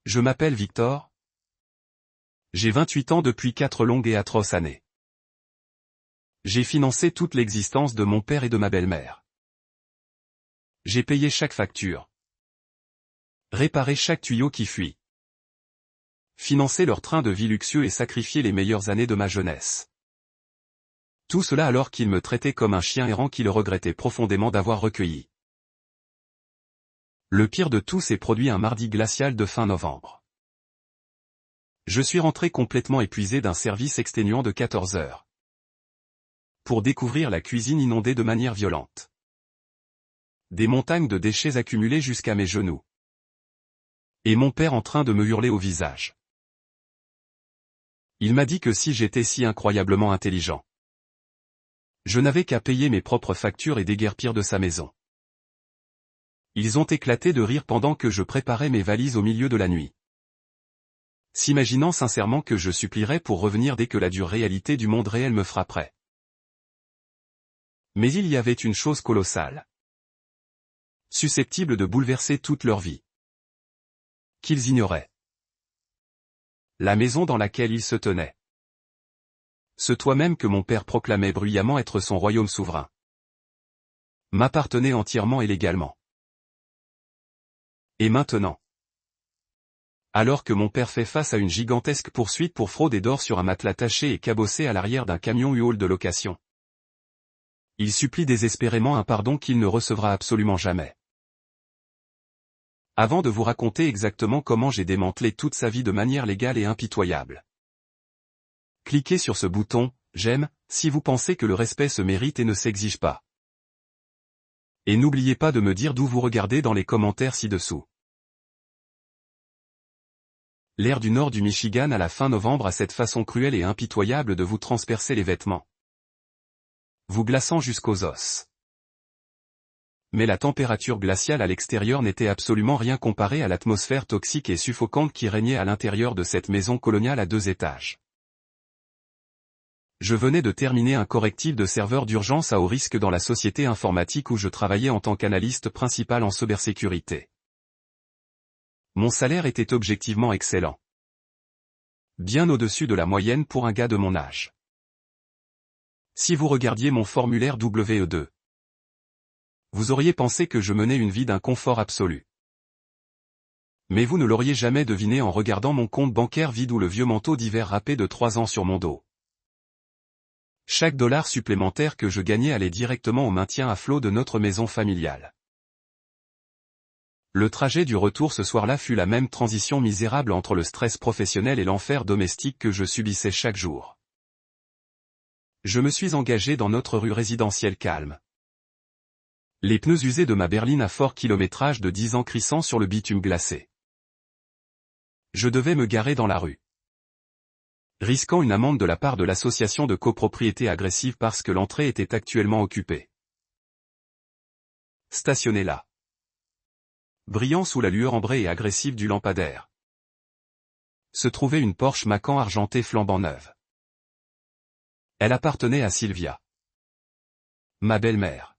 Je m'appelle Victor. J'ai 28 ans depuis 4 longues et atroces années. J'ai financé toute l'existence de mon père et de ma belle-mère. J'ai payé chaque facture. Réparé chaque tuyau qui fuit. Financé leur train de vie luxueux et sacrifié les meilleures années de ma jeunesse. Tout cela alors qu'ils me traitaient comme un chien errant qu'ils regrettaient profondément d'avoir recueilli. Le pire de tout s'est produit un mardi glacial de fin novembre. Je suis rentré complètement épuisé d'un service exténuant de 14 heures. Pour découvrir la cuisine inondée de manière violente. Des montagnes de déchets accumulés jusqu'à mes genoux. Et mon père en train de me hurler au visage. Il m'a dit que si j'étais si incroyablement intelligent, je n'avais qu'à payer mes propres factures et déguerpir de sa maison. Ils ont éclaté de rire pendant que je préparais mes valises au milieu de la nuit. S'imaginant sincèrement que je supplierais pour revenir dès que la dure réalité du monde réel me frapperait. Mais il y avait une chose colossale. Susceptible de bouleverser toute leur vie. Qu'ils ignoraient. La maison dans laquelle ils se tenaient. Ce toit même que mon père proclamait bruyamment être son royaume souverain. M'appartenait entièrement et légalement. Et maintenant, alors que mon père fait face à une gigantesque poursuite pour fraude et d'or sur un matelas taché et cabossé à l'arrière d'un camion U-Haul de location, il supplie désespérément un pardon qu'il ne recevra absolument jamais. Avant de vous raconter exactement comment j'ai démantelé toute sa vie de manière légale et impitoyable. Cliquez sur ce bouton « J'aime » si vous pensez que le respect se mérite et ne s'exige pas. Et n'oubliez pas de me dire d'où vous regardez dans les commentaires ci-dessous. L'air du nord du Michigan à la fin novembre a cette façon cruelle et impitoyable de vous transpercer les vêtements. Vous glaçant jusqu'aux os. Mais la température glaciale à l'extérieur n'était absolument rien comparée à l'atmosphère toxique et suffocante qui régnait à l'intérieur de cette maison coloniale à 2 étages. Je venais de terminer un correctif de serveur d'urgence à haut risque dans la société informatique où je travaillais en tant qu'analyste principal en cybersécurité. Mon salaire était objectivement excellent. Bien au-dessus de la moyenne pour un gars de mon âge. Si vous regardiez mon formulaire WE2, vous auriez pensé que je menais une vie d'un confort absolu. Mais vous ne l'auriez jamais deviné en regardant mon compte bancaire vide ou le vieux manteau d'hiver râpé de 3 ans sur mon dos. Chaque dollar supplémentaire que je gagnais allait directement au maintien à flot de notre maison familiale. Le trajet du retour ce soir-là fut la même transition misérable entre le stress professionnel et l'enfer domestique que je subissais chaque jour. Je me suis engagé dans notre rue résidentielle calme. Les pneus usés de ma berline à fort kilométrage de 10 ans crissant sur le bitume glacé. Je devais me garer dans la rue. Risquant une amende de la part de l'association de copropriété agressive parce que l'entrée était actuellement occupée. Stationné là. Brillant sous la lueur ambrée et agressive du lampadaire. Se trouvait une Porsche Macan argentée flambant neuve. Elle appartenait à Sylvia. Ma belle-mère.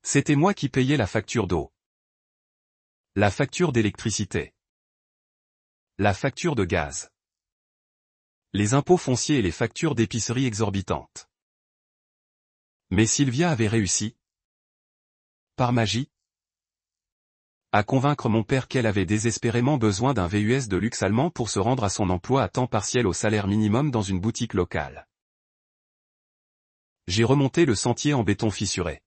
C'était moi qui payais la facture d'eau. La facture d'électricité. La facture de gaz. Les impôts fonciers et les factures d'épicerie exorbitantes. Mais Sylvia avait réussi, par magie, à convaincre mon père qu'elle avait désespérément besoin d'un VUS de luxe allemand pour se rendre à son emploi à temps partiel au salaire minimum dans une boutique locale. J'ai remonté le sentier en béton fissuré.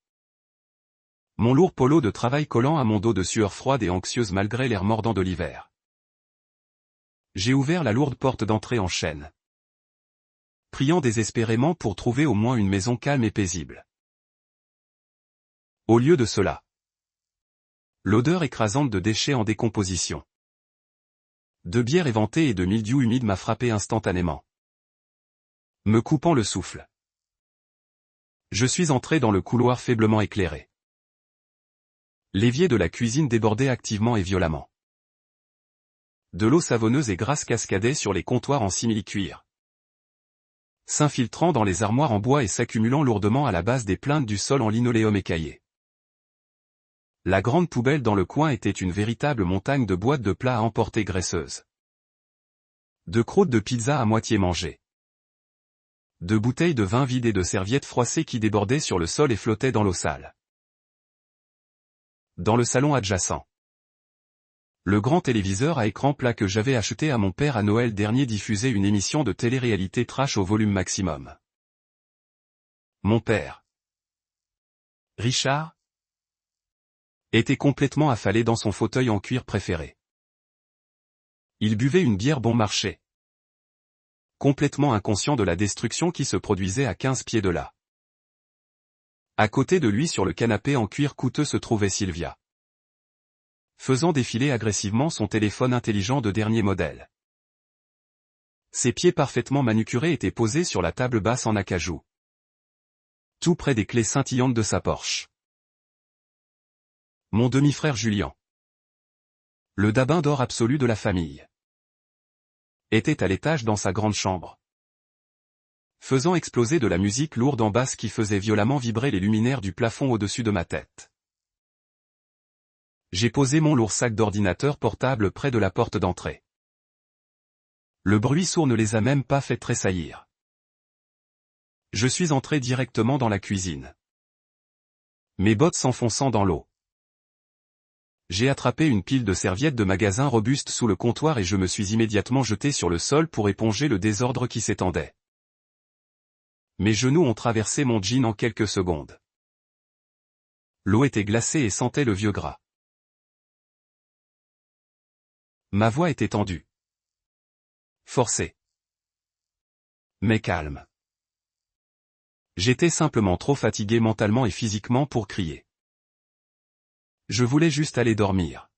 Mon lourd polo de travail collant à mon dos de sueur froide et anxieuse malgré l'air mordant de l'hiver. J'ai ouvert la lourde porte d'entrée en chêne. Priant désespérément pour trouver au moins une maison calme et paisible. Au lieu de cela, l'odeur écrasante de déchets en décomposition, de bière éventée et de mildiou humide m'a frappé instantanément, me coupant le souffle. Je suis entré dans le couloir faiblement éclairé. L'évier de la cuisine débordait activement et violemment. De l'eau savonneuse et grasse cascadait sur les comptoirs en simili-cuir, s'infiltrant dans les armoires en bois et s'accumulant lourdement à la base des plaintes du sol en linoléum écaillé. La grande poubelle dans le coin était une véritable montagne de boîtes de plats à emporter graisseuses. De croûtes de pizza à moitié mangées. De bouteilles de vin vides et de serviettes froissées qui débordaient sur le sol et flottaient dans l'eau sale. Dans le salon adjacent. Le grand téléviseur à écran plat que j'avais acheté à mon père à Noël dernier diffusait une émission de télé-réalité trash au volume maximum. Mon père, Richard, était complètement affalé dans son fauteuil en cuir préféré. Il buvait une bière bon marché. Complètement inconscient de la destruction qui se produisait à 15 pieds de là. À côté de lui sur le canapé en cuir coûteux se trouvait Sylvia. Faisant défiler agressivement son téléphone intelligent de dernier modèle. Ses pieds parfaitement manucurés étaient posés sur la table basse en acajou. Tout près des clés scintillantes de sa Porsche. Mon demi-frère Julien. Le dabin d'or absolu de la famille. Était à l'étage dans sa grande chambre. Faisant exploser de la musique lourde en basse qui faisait violemment vibrer les luminaires du plafond au-dessus de ma tête. J'ai posé mon lourd sac d'ordinateur portable près de la porte d'entrée. Le bruit sourd ne les a même pas fait tressaillir. Je suis entré directement dans la cuisine. Mes bottes s'enfonçant dans l'eau. J'ai attrapé une pile de serviettes de magasin robustes sous le comptoir et je me suis immédiatement jeté sur le sol pour éponger le désordre qui s'étendait. Mes genoux ont traversé mon jean en quelques secondes. L'eau était glacée et sentait le vieux gras. Ma voix était tendue. Forcée. Mais calme. J'étais simplement trop fatigué mentalement et physiquement pour crier. Je voulais juste aller dormir.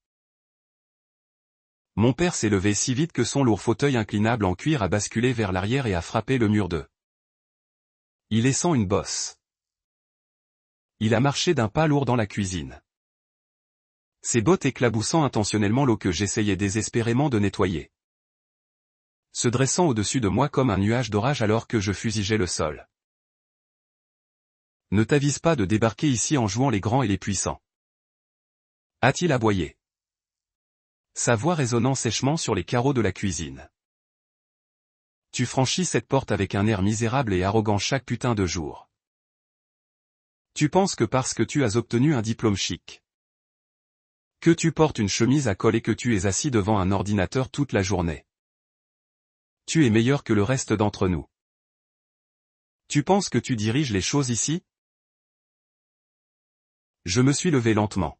Mon père s'est levé si vite que son lourd fauteuil inclinable en cuir a basculé vers l'arrière et a frappé le mur de. Y laissant une bosse. Il a marché d'un pas lourd dans la cuisine. Ses bottes éclaboussant intentionnellement l'eau que j'essayais désespérément de nettoyer. Se dressant au-dessus de moi comme un nuage d'orage alors que je fusigeais le sol. Ne t'avise pas de débarquer ici en jouant les grands et les puissants. A-t-il aboyé. Sa voix résonnant sèchement sur les carreaux de la cuisine. Tu franchis cette porte avec un air misérable et arrogant chaque putain de jour. Tu penses que parce que tu as obtenu un diplôme chic. Que tu portes une chemise à col et que tu es assis devant un ordinateur toute la journée. Tu es meilleur que le reste d'entre nous. Tu penses que tu diriges les choses ici? Je me suis levé lentement.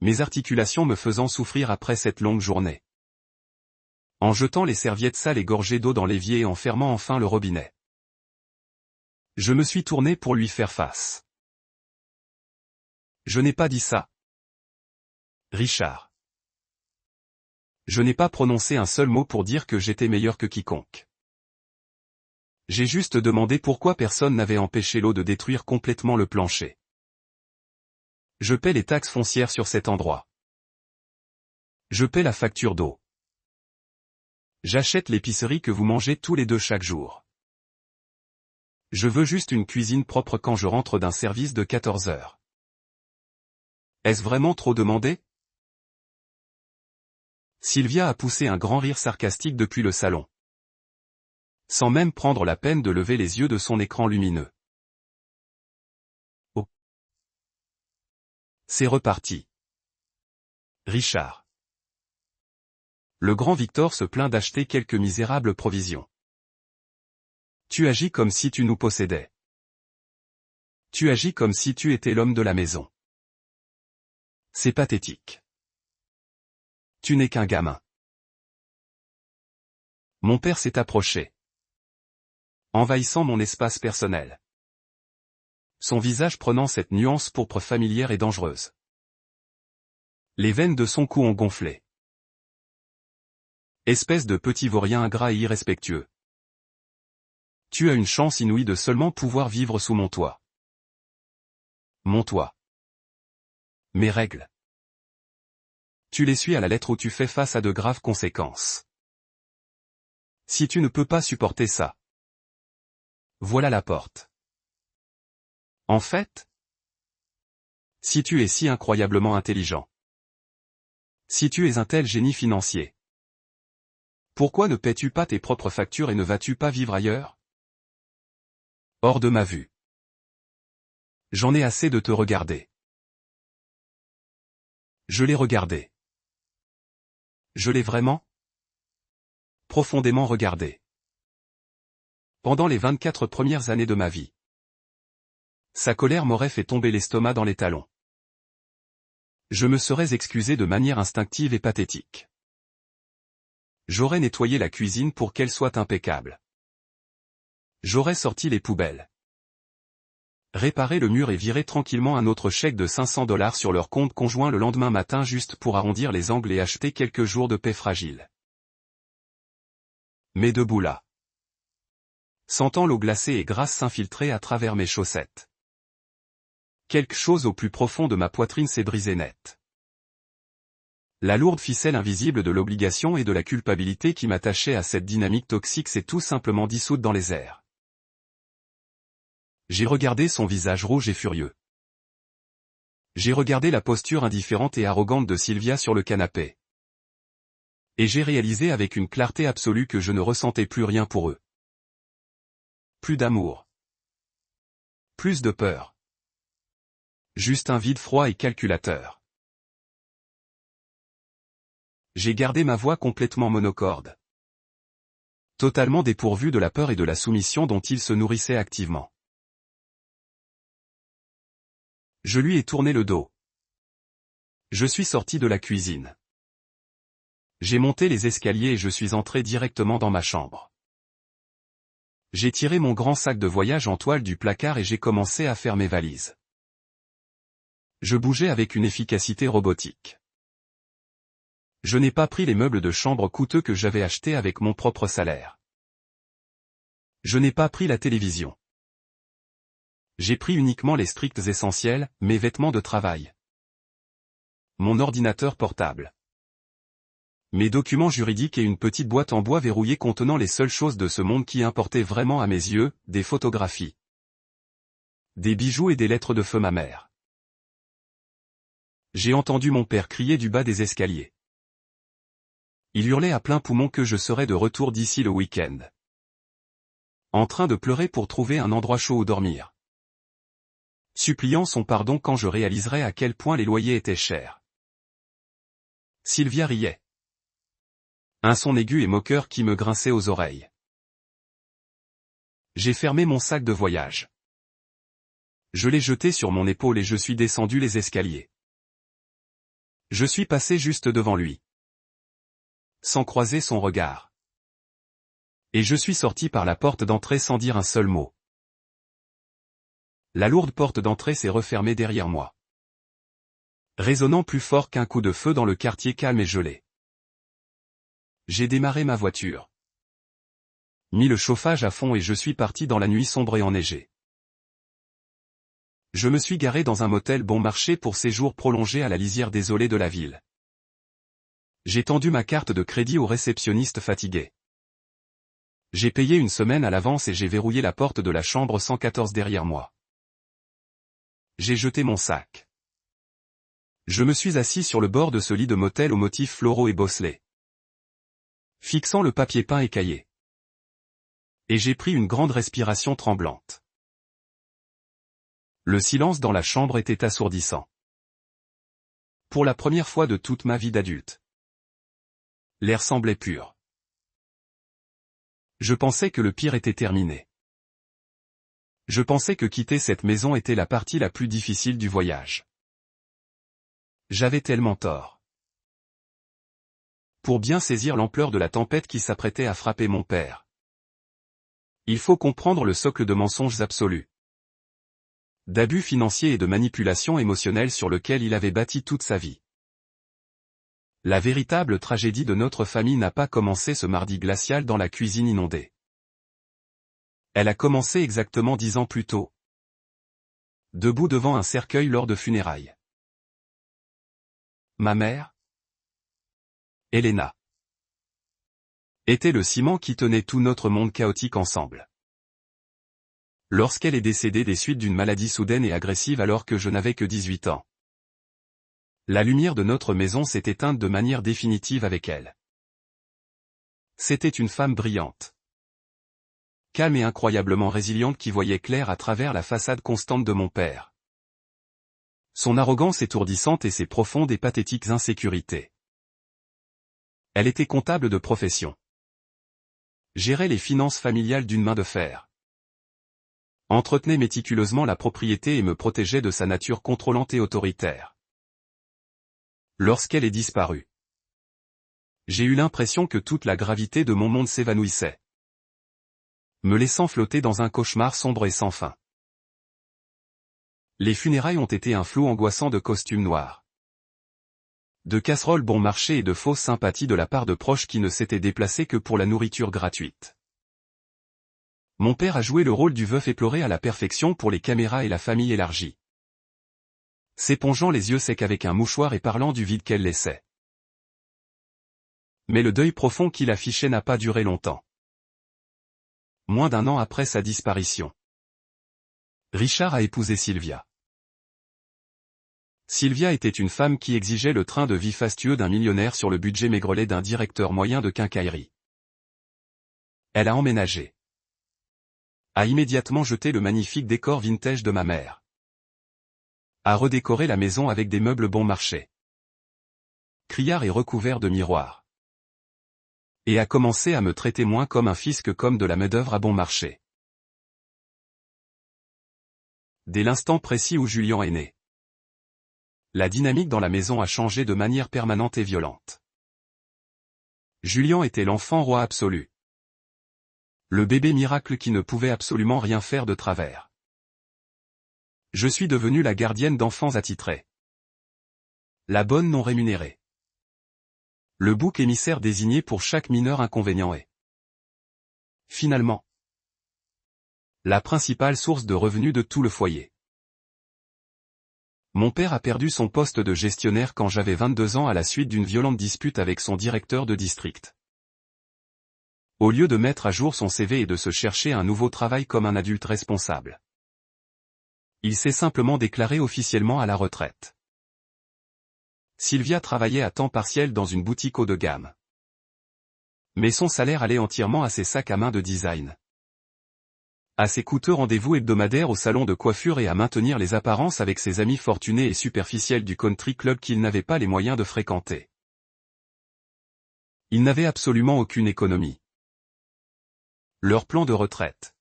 Mes articulations me faisant souffrir après cette longue journée. En jetant les serviettes sales et gorgées d'eau dans l'évier et en fermant enfin le robinet. Je me suis tourné pour lui faire face. Je n'ai pas dit ça. Richard. Je n'ai pas prononcé un seul mot pour dire que j'étais meilleur que quiconque. J'ai juste demandé pourquoi personne n'avait empêché l'eau de détruire complètement le plancher. Je paie les taxes foncières sur cet endroit. Je paie la facture d'eau. J'achète l'épicerie que vous mangez tous les deux chaque jour. Je veux juste une cuisine propre quand je rentre d'un service de 14 heures. Est-ce vraiment trop demandé? Sylvia a poussé un grand rire sarcastique depuis le salon. Sans même prendre la peine de lever les yeux de son écran lumineux. Oh. C'est reparti. Richard. Le grand Victor se plaint d'acheter quelques misérables provisions. Tu agis comme si tu nous possédais. Tu agis comme si tu étais l'homme de la maison. C'est pathétique. Tu n'es qu'un gamin. Mon père s'est approché. Envahissant mon espace personnel. Son visage prenant cette nuance pourpre familière et dangereuse. Les veines de son cou ont gonflé. Espèce de petit vaurien ingrat et irrespectueux. Tu as une chance inouïe de seulement pouvoir vivre sous mon toit. Mon toit. Mes règles. Tu les suis à la lettre où tu fais face à de graves conséquences. Si tu ne peux pas supporter ça. Voilà la porte. En fait, Si tu es si incroyablement intelligent. Si tu es un tel génie financier. Pourquoi ne paies-tu pas tes propres factures et ne vas-tu pas vivre ailleurs? Hors de ma vue. J'en ai assez de te regarder. Je l'ai regardé. Je l'ai vraiment profondément regardé. Pendant les 24 premières années de ma vie. Sa colère m'aurait fait tomber l'estomac dans les talons. Je me serais excusé de manière instinctive et pathétique. J'aurais nettoyé la cuisine pour qu'elle soit impeccable. J'aurais sorti les poubelles. Réparé le mur et viré tranquillement un autre chèque de $500 sur leur compte conjoint le lendemain matin juste pour arrondir les angles et acheter quelques jours de paix fragile. Mais debout là. Sentant l'eau glacée et grasse s'infiltrer à travers mes chaussettes. Quelque chose au plus profond de ma poitrine s'est brisé net. La lourde ficelle invisible de l'obligation et de la culpabilité qui m'attachait à cette dynamique toxique s'est tout simplement dissoute dans les airs. J'ai regardé son visage rouge et furieux. J'ai regardé la posture indifférente et arrogante de Sylvia sur le canapé. Et j'ai réalisé avec une clarté absolue que je ne ressentais plus rien pour eux. Plus d'amour. Plus de peur. Juste un vide froid et calculateur. J'ai gardé ma voix complètement monocorde. Totalement dépourvue de la peur et de la soumission dont il se nourrissait activement. Je lui ai tourné le dos. Je suis sorti de la cuisine. J'ai monté les escaliers et je suis entré directement dans ma chambre. J'ai tiré mon grand sac de voyage en toile du placard et j'ai commencé à faire mes valises. Je bougeais avec une efficacité robotique. Je n'ai pas pris les meubles de chambre coûteux que j'avais achetés avec mon propre salaire. Je n'ai pas pris la télévision. J'ai pris uniquement les stricts essentiels, mes vêtements de travail. Mon ordinateur portable. Mes documents juridiques et une petite boîte en bois verrouillée contenant les seules choses de ce monde qui importaient vraiment à mes yeux, des photographies. Des bijoux et des lettres de feu ma mère. J'ai entendu mon père crier du bas des escaliers. Il hurlait à plein poumon que je serais de retour d'ici le week-end. En train de pleurer pour trouver un endroit chaud où dormir. Suppliant son pardon quand je réaliserais à quel point les loyers étaient chers. Sylvia riait. Un son aigu et moqueur qui me grinçait aux oreilles. J'ai fermé mon sac de voyage. Je l'ai jeté sur mon épaule et je suis descendu les escaliers. Je suis passé juste devant lui. Sans croiser son regard. Et je suis sorti par la porte d'entrée sans dire un seul mot. La lourde porte d'entrée s'est refermée derrière moi. Résonnant plus fort qu'un coup de feu dans le quartier calme et gelé. J'ai démarré ma voiture. Mis le chauffage à fond et je suis parti dans la nuit sombre et enneigée. Je me suis garé dans un motel bon marché pour séjour prolongé à la lisière désolée de la ville. J'ai tendu ma carte de crédit au réceptionniste fatigué. J'ai payé une semaine à l'avance et j'ai verrouillé la porte de la chambre 114 derrière moi. J'ai jeté mon sac. Je me suis assis sur le bord de ce lit de motel aux motifs floraux et bosselés. Fixant le papier peint écaillé. Et j'ai pris une grande respiration tremblante. Le silence dans la chambre était assourdissant. Pour la première fois de toute ma vie d'adulte. L'air semblait pur. Je pensais que le pire était terminé. Je pensais que quitter cette maison était la partie la plus difficile du voyage. J'avais tellement tort. Pour bien saisir l'ampleur de la tempête qui s'apprêtait à frapper mon père. Il faut comprendre le socle de mensonges absolus. D'abus financiers et de manipulation émotionnelle sur lequel il avait bâti toute sa vie. La véritable tragédie de notre famille n'a pas commencé ce mardi glacial dans la cuisine inondée. Elle a commencé exactement 10 ans plus tôt. Debout devant un cercueil lors de funérailles. Ma mère, Elena, était le ciment qui tenait tout notre monde chaotique ensemble. Lorsqu'elle est décédée des suites d'une maladie soudaine et agressive alors que je n'avais que 18 ans. La lumière de notre maison s'est éteinte de manière définitive avec elle. C'était une femme brillante. Calme et incroyablement résiliente qui voyait clair à travers la façade constante de mon père. Son arrogance étourdissante et ses profondes et pathétiques insécurités. Elle était comptable de profession. Gérait les finances familiales d'une main de fer. Entretenait méticuleusement la propriété et me protégeait de sa nature contrôlante et autoritaire. Lorsqu'elle est disparue, j'ai eu l'impression que toute la gravité de mon monde s'évanouissait, me laissant flotter dans un cauchemar sombre et sans fin. Les funérailles ont été un flou angoissant de costumes noirs, de casseroles bon marché et de fausses sympathies de la part de proches qui ne s'étaient déplacés que pour la nourriture gratuite. Mon père a joué le rôle du veuf éploré à la perfection pour les caméras et la famille élargie, s'épongeant les yeux secs avec un mouchoir et parlant du vide qu'elle laissait. Mais le deuil profond qu'il affichait n'a pas duré longtemps. Moins d'1 an après sa disparition, Richard a épousé Sylvia. Sylvia était une femme qui exigeait le train de vie fastueux d'un millionnaire sur le budget maigrelet d'un directeur moyen de quincaillerie. Elle a emménagé. A immédiatement jeté le magnifique décor vintage de ma mère. A redécoré la maison avec des meubles bon marché, criards et recouverts de miroirs. Et a commencé à me traiter moins comme un fils que comme de la main-d'œuvre à bon marché. Dès l'instant précis où Julien est né, la dynamique dans la maison a changé de manière permanente et violente. Julien était l'enfant roi absolu. Le bébé miracle qui ne pouvait absolument rien faire de travers. Je suis devenue la gardienne d'enfants attitrés. La bonne non rémunérée. Le bouc émissaire désigné pour chaque mineur inconvénient est, finalement, la principale source de revenus de tout le foyer. Mon père a perdu son poste de gestionnaire quand j'avais 22 ans à la suite d'une violente dispute avec son directeur de district. Au lieu de mettre à jour son CV et de se chercher un nouveau travail comme un adulte responsable, il s'est simplement déclaré officiellement à la retraite. Sylvia travaillait à temps partiel dans une boutique haut de gamme. Mais son salaire allait entièrement à ses sacs à main de design, à ses coûteux rendez-vous hebdomadaires au salon de coiffure et à maintenir les apparences avec ses amis fortunés et superficiels du country club qu'il n'avait pas les moyens de fréquenter. Il n'avait absolument aucune économie. Leur plan de retraite,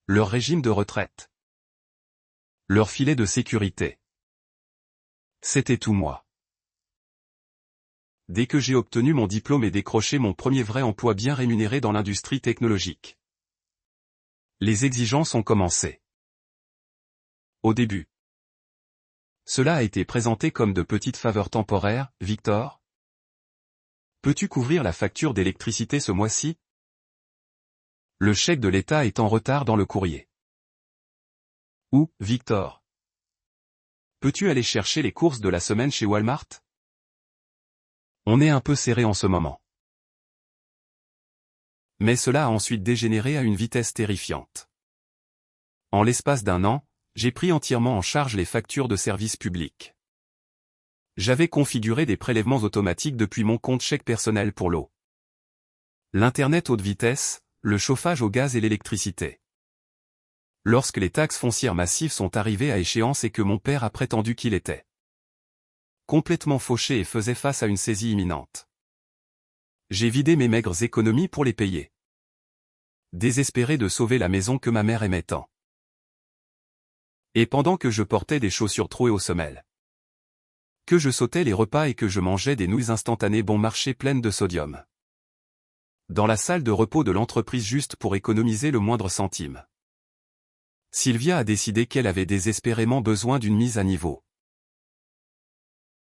leur régime de retraite, leur filet de sécurité, c'était tout moi. Dès que j'ai obtenu mon diplôme et décroché mon premier vrai emploi bien rémunéré dans l'industrie technologique, les exigences ont commencé. Au début, cela a été présenté comme de petites faveurs temporaires. Victor, peux-tu couvrir la facture d'électricité ce mois-ci? Le chèque de l'État est en retard dans le courrier. Ou, Victor, peux-tu aller chercher les courses de la semaine chez Walmart? On est un peu serré en ce moment. Mais cela a ensuite dégénéré à une vitesse terrifiante. En l'espace d'1 an, j'ai pris entièrement en charge les factures de services publics. J'avais configuré des prélèvements automatiques depuis mon compte chèque personnel pour l'eau, l'Internet haute vitesse, le chauffage au gaz et l'électricité. Lorsque les taxes foncières massives sont arrivées à échéance et que mon père a prétendu qu'il était complètement fauché et faisait face à une saisie imminente, j'ai vidé mes maigres économies pour les payer. Désespéré de sauver la maison que ma mère aimait tant. Et pendant que je portais des chaussures trouées aux semelles, que je sautais les repas et que je mangeais des nouilles instantanées bon marché pleines de sodium, dans la salle de repos de l'entreprise juste pour économiser le moindre centime, Sylvia a décidé qu'elle avait désespérément besoin d'une mise à niveau.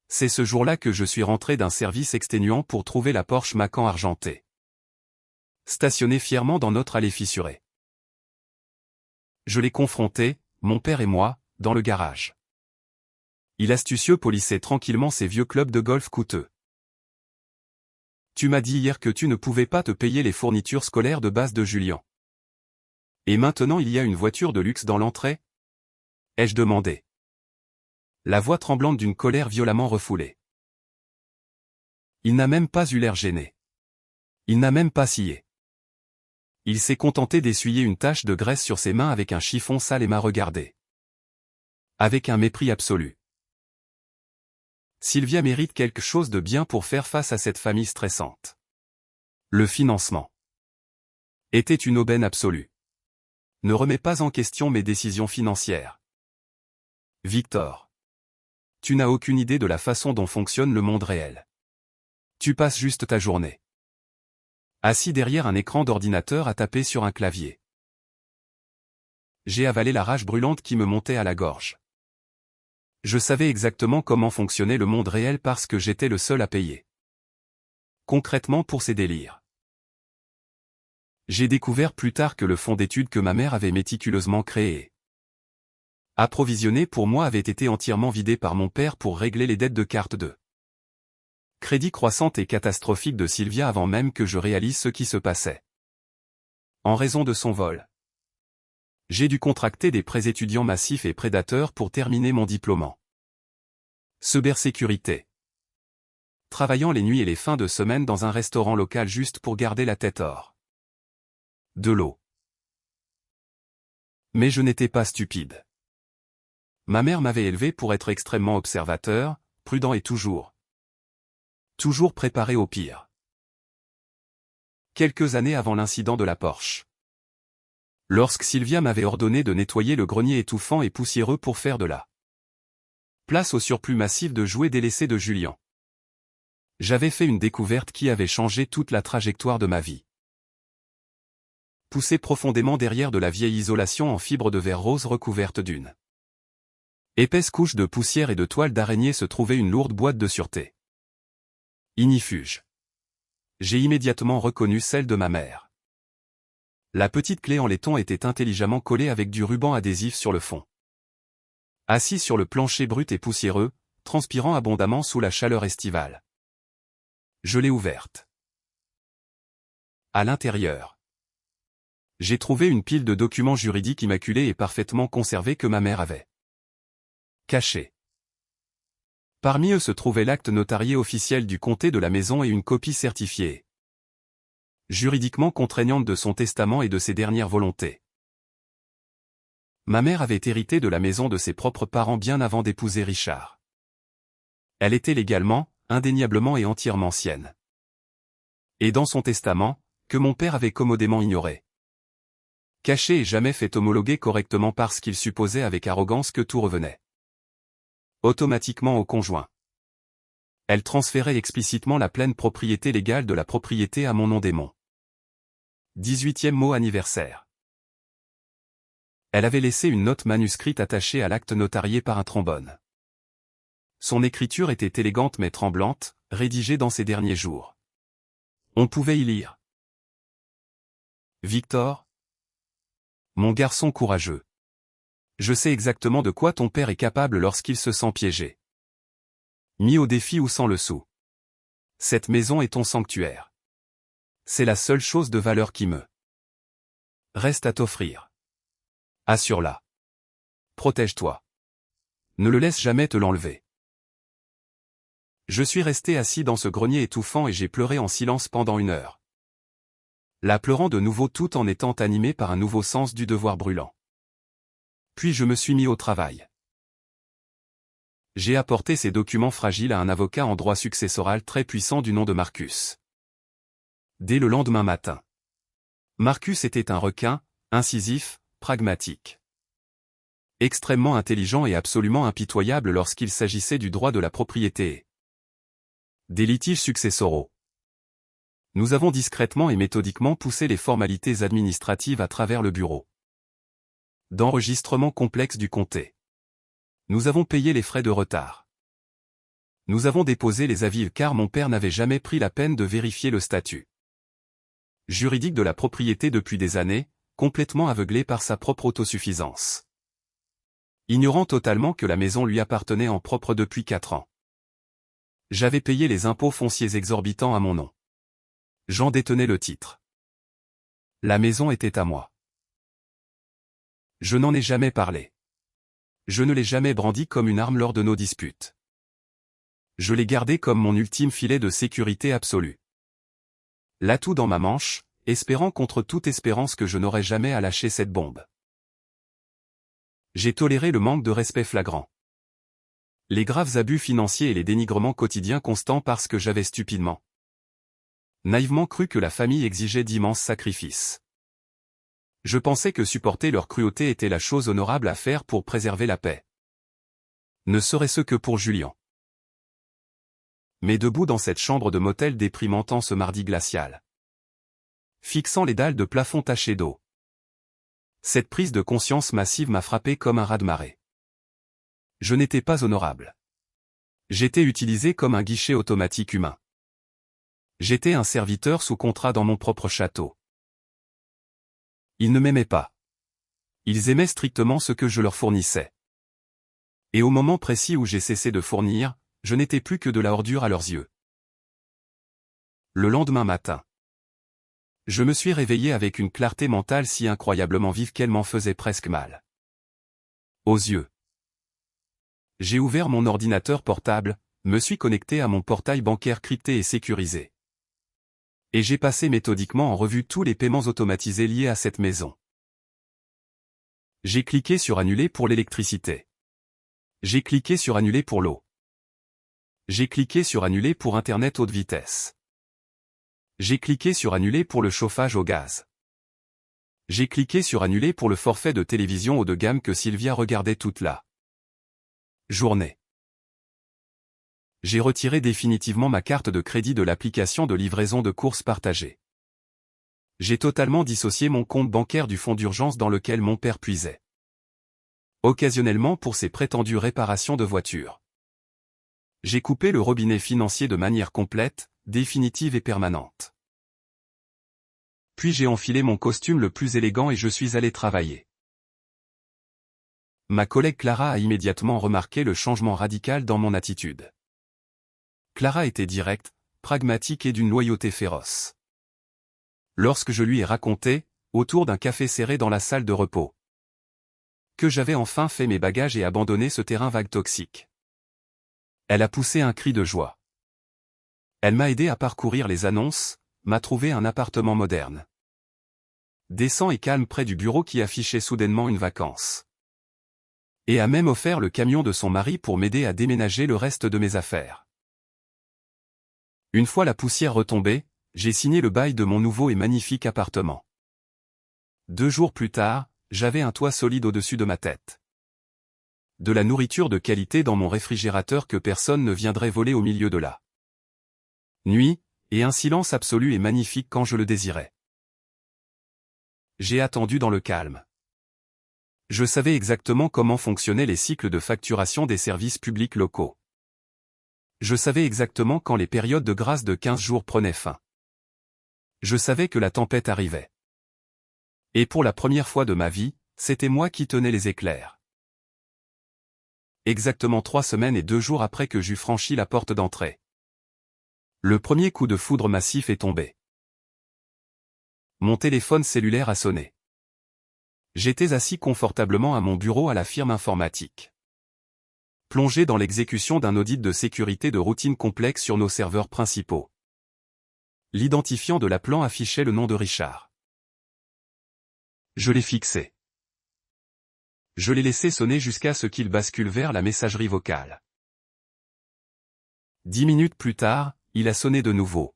C'est ce jour-là que je suis rentré d'un service exténuant pour trouver la Porsche Macan argentée, stationnée fièrement dans notre allée fissurée. Je l'ai confronté, mon père et moi, dans le garage. Il astucieux polissait tranquillement ses vieux clubs de golf coûteux. Tu m'as dit hier que tu ne pouvais pas te payer les fournitures scolaires de base de Julien. Et maintenant il y a une voiture de luxe dans l'entrée? Ai-je demandé. La voix tremblante d'une colère violemment refoulée. Il n'a même pas eu l'air gêné. Il n'a même pas scié. Il s'est contenté d'essuyer une tache de graisse sur ses mains avec un chiffon sale et m'a regardé. Avec un mépris absolu. Sylvia mérite quelque chose de bien pour faire face à cette famille stressante. Le financement était une aubaine absolue. Ne remets pas en question mes décisions financières. Victor. Tu n'as aucune idée de la façon dont fonctionne le monde réel. Tu passes juste ta journée assis derrière un écran d'ordinateur à taper sur un clavier. J'ai avalé la rage brûlante qui me montait à la gorge. Je savais exactement comment fonctionnait le monde réel parce que j'étais le seul à payer. Concrètement pour ces délires. J'ai découvert plus tard que le fonds d'études que ma mère avait méticuleusement créé, approvisionné pour moi, avait été entièrement vidé par mon père pour régler les dettes de carte de crédit croissante et catastrophique de Sylvia avant même que je réalise ce qui se passait. En raison de son vol, j'ai dû contracter des prêts étudiants massifs et prédateurs pour terminer mon diplôme. Cybersécurité. Travaillant les nuits et les fins de semaine dans un restaurant local juste pour garder la tête hors de l'eau. Mais je n'étais pas stupide. Ma mère m'avait élevé pour être extrêmement observateur, prudent et toujours préparé au pire. Quelques années avant l'incident de la Porsche. Lorsque Sylvia m'avait ordonné de nettoyer le grenier étouffant et poussiéreux pour faire de la place au surplus massif de jouets délaissés de Julien. J'avais fait une découverte qui avait changé toute la trajectoire de ma vie. Poussé profondément derrière de la vieille isolation en fibre de verre rose recouverte d'une épaisse couche de poussière et de toile d'araignée se trouvait une lourde boîte de sûreté. Ignifuge. J'ai immédiatement reconnu celle de ma mère. La petite clé en laiton était intelligemment collée avec du ruban adhésif sur le fond. Assis sur le plancher brut et poussiéreux, transpirant abondamment sous la chaleur estivale. Je l'ai ouverte. À l'intérieur, j'ai trouvé une pile de documents juridiques immaculés et parfaitement conservés que ma mère avait cachés. Parmi eux se trouvait l'acte notarié officiel du comté de la maison et une copie certifiée, juridiquement contraignante de son testament et de ses dernières volontés. Ma mère avait hérité de la maison de ses propres parents bien avant d'épouser Richard. Elle était légalement, indéniablement et entièrement sienne. Et dans son testament, que mon père avait commodément ignoré, caché et jamais fait homologuer correctement parce qu'il supposait avec arrogance que tout revenait automatiquement au conjoint. Elle transférait explicitement la pleine propriété légale de la propriété à mon nom démon. 18e mot anniversaire. Elle avait laissé une note manuscrite attachée à l'acte notarié par un trombone. Son écriture était élégante mais tremblante, rédigée dans ses derniers jours. On pouvait y lire. Victor, mon garçon courageux. Je sais exactement de quoi ton père est capable lorsqu'il se sent piégé. Mis au défi ou sans le sou. Cette maison est ton sanctuaire. C'est la seule chose de valeur qui me reste à t'offrir. Assure-la. Protège-toi. Ne le laisse jamais te l'enlever. Je suis resté assis dans ce grenier étouffant et j'ai pleuré en silence pendant 1 heure. La pleurant de nouveau tout en étant animé par un nouveau sens du devoir brûlant. Puis je me suis mis au travail. J'ai apporté ces documents fragiles à un avocat en droit successoral très puissant du nom de Marcus. Dès le lendemain matin. Marcus était un requin, incisif, pragmatique. Extrêmement intelligent et absolument impitoyable lorsqu'il s'agissait du droit de la propriété. Des litiges successoraux. Nous avons discrètement et méthodiquement poussé les formalités administratives à travers le bureau d'enregistrement complexe du comté. Nous avons payé les frais de retard. Nous avons déposé les avis car mon père n'avait jamais pris la peine de vérifier le statut juridique de la propriété depuis des années, complètement aveuglé par sa propre autosuffisance. Ignorant totalement que la maison lui appartenait en propre depuis 4 ans. J'avais payé les impôts fonciers exorbitants à mon nom. J'en détenais le titre. La maison était à moi. Je n'en ai jamais parlé. Je ne l'ai jamais brandi comme une arme lors de nos disputes. Je l'ai gardé comme mon ultime filet de sécurité absolue. L'atout dans ma manche, espérant contre toute espérance que je n'aurais jamais à lâcher cette bombe. J'ai toléré le manque de respect flagrant. Les graves abus financiers et les dénigrements quotidiens constants parce que j'avais stupidement, naïvement cru que la famille exigeait d'immenses sacrifices. Je pensais que supporter leur cruauté était la chose honorable à faire pour préserver la paix. Ne serait-ce que pour Julien. Mais debout dans cette chambre de motel déprimant ce mardi glacial, fixant les dalles de plafond tachées d'eau, cette prise de conscience massive m'a frappé comme un raz-de-marée. Je n'étais pas honorable. J'étais utilisé comme un guichet automatique humain. J'étais un serviteur sous contrat dans mon propre château. Ils ne m'aimaient pas. Ils aimaient strictement ce que je leur fournissais. Et au moment précis où j'ai cessé de fournir, je n'étais plus que de la ordure à leurs yeux. Le lendemain matin, je me suis réveillé avec une clarté mentale si incroyablement vive qu'elle m'en faisait presque mal aux yeux. J'ai ouvert mon ordinateur portable, me suis connecté à mon portail bancaire crypté et sécurisé. Et j'ai passé méthodiquement en revue tous les paiements automatisés liés à cette maison. J'ai cliqué sur Annuler pour l'électricité. J'ai cliqué sur Annuler pour l'eau. J'ai cliqué sur Annuler pour Internet haute vitesse. J'ai cliqué sur Annuler pour le chauffage au gaz. J'ai cliqué sur Annuler pour le forfait de télévision haut de gamme que Sylvia regardait toute la journée. J'ai retiré définitivement ma carte de crédit de l'application de livraison de courses partagée. J'ai totalement dissocié mon compte bancaire du fonds d'urgence dans lequel mon père puisait occasionnellement pour ses prétendues réparations de voitures. J'ai coupé le robinet financier de manière complète, définitive et permanente. Puis j'ai enfilé mon costume le plus élégant et je suis allé travailler. Ma collègue Clara a immédiatement remarqué le changement radical dans mon attitude. Clara était directe, pragmatique et d'une loyauté féroce. Lorsque je lui ai raconté, autour d'un café serré dans la salle de repos, que j'avais enfin fait mes bagages et abandonné ce terrain vague toxique, elle a poussé un cri de joie. Elle m'a aidé à parcourir les annonces, m'a trouvé un appartement moderne, décent et calme près du bureau qui affichait soudainement une vacance. Et a même offert le camion de son mari pour m'aider à déménager le reste de mes affaires. Une fois la poussière retombée, j'ai signé le bail de mon nouveau et magnifique appartement. 2 jours plus tard, j'avais un toit solide au-dessus de ma tête. De la nourriture de qualité dans mon réfrigérateur que personne ne viendrait voler au milieu de la nuit, et un silence absolu et magnifique quand je le désirais. J'ai attendu dans le calme. Je savais exactement comment fonctionnaient les cycles de facturation des services publics locaux. Je savais exactement quand les périodes de grâce de 15 jours prenaient fin. Je savais que la tempête arrivait. Et pour la première fois de ma vie, c'était moi qui tenais les éclairs. Exactement 3 semaines et 2 jours après que j'eus franchi la porte d'entrée, le premier coup de foudre massif est tombé. Mon téléphone cellulaire a sonné. J'étais assis confortablement à mon bureau à la firme informatique, plongé dans l'exécution d'un audit de sécurité de routine complexe sur nos serveurs principaux. L'identifiant de l'appelant affichait le nom de Richard. Je l'ai fixé. Je l'ai laissé sonner jusqu'à ce qu'il bascule vers la messagerie vocale. 10 minutes plus tard, il a sonné de nouveau.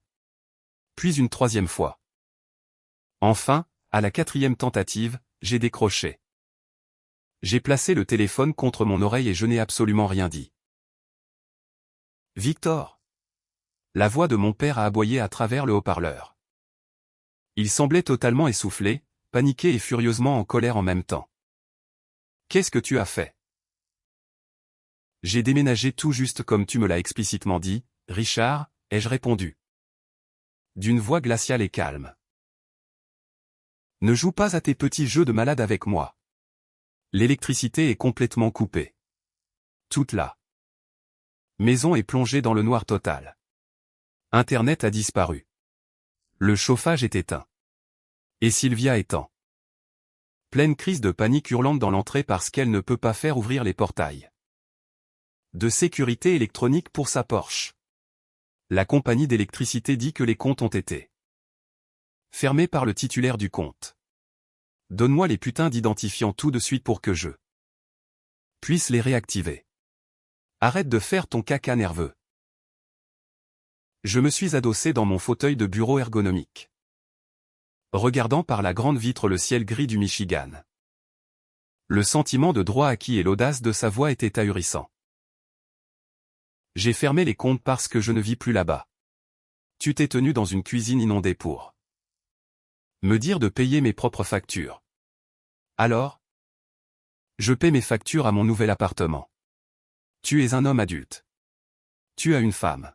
Puis une 3e fois. Enfin, à la 4e tentative, j'ai décroché. J'ai placé le téléphone contre mon oreille et je n'ai absolument rien dit. Victor. La voix de mon père a aboyé à travers le haut-parleur. Il semblait totalement essoufflé, paniqué et furieusement en colère en même temps. Qu'est-ce que tu as fait? J'ai déménagé tout juste comme tu me l'as explicitement dit, Richard, ai-je répondu. D'une voix glaciale et calme. Ne joue pas à tes petits jeux de malade avec moi. L'électricité est complètement coupée. Toute la maison est plongée dans le noir total. Internet a disparu. Le chauffage est éteint. Et Sylvia est en Pleine crise de panique hurlante dans l'entrée parce qu'elle ne peut pas faire ouvrir les portails de sécurité électronique pour sa Porsche. La compagnie d'électricité dit que les comptes ont été fermés par le titulaire du compte. Donne-moi les putains d'identifiants tout de suite pour que je puisse les réactiver. Arrête de faire ton caca nerveux. Je me suis adossé dans mon fauteuil de bureau ergonomique, regardant par la grande vitre le ciel gris du Michigan. Le sentiment de droit acquis et l'audace de sa voix étaient ahurissants. J'ai fermé les comptes parce que je ne vis plus là-bas. Tu t'es tenu dans une cuisine inondée pour me dire de payer mes propres factures. Alors, je paie mes factures à mon nouvel appartement. Tu es un homme adulte. Tu as une femme.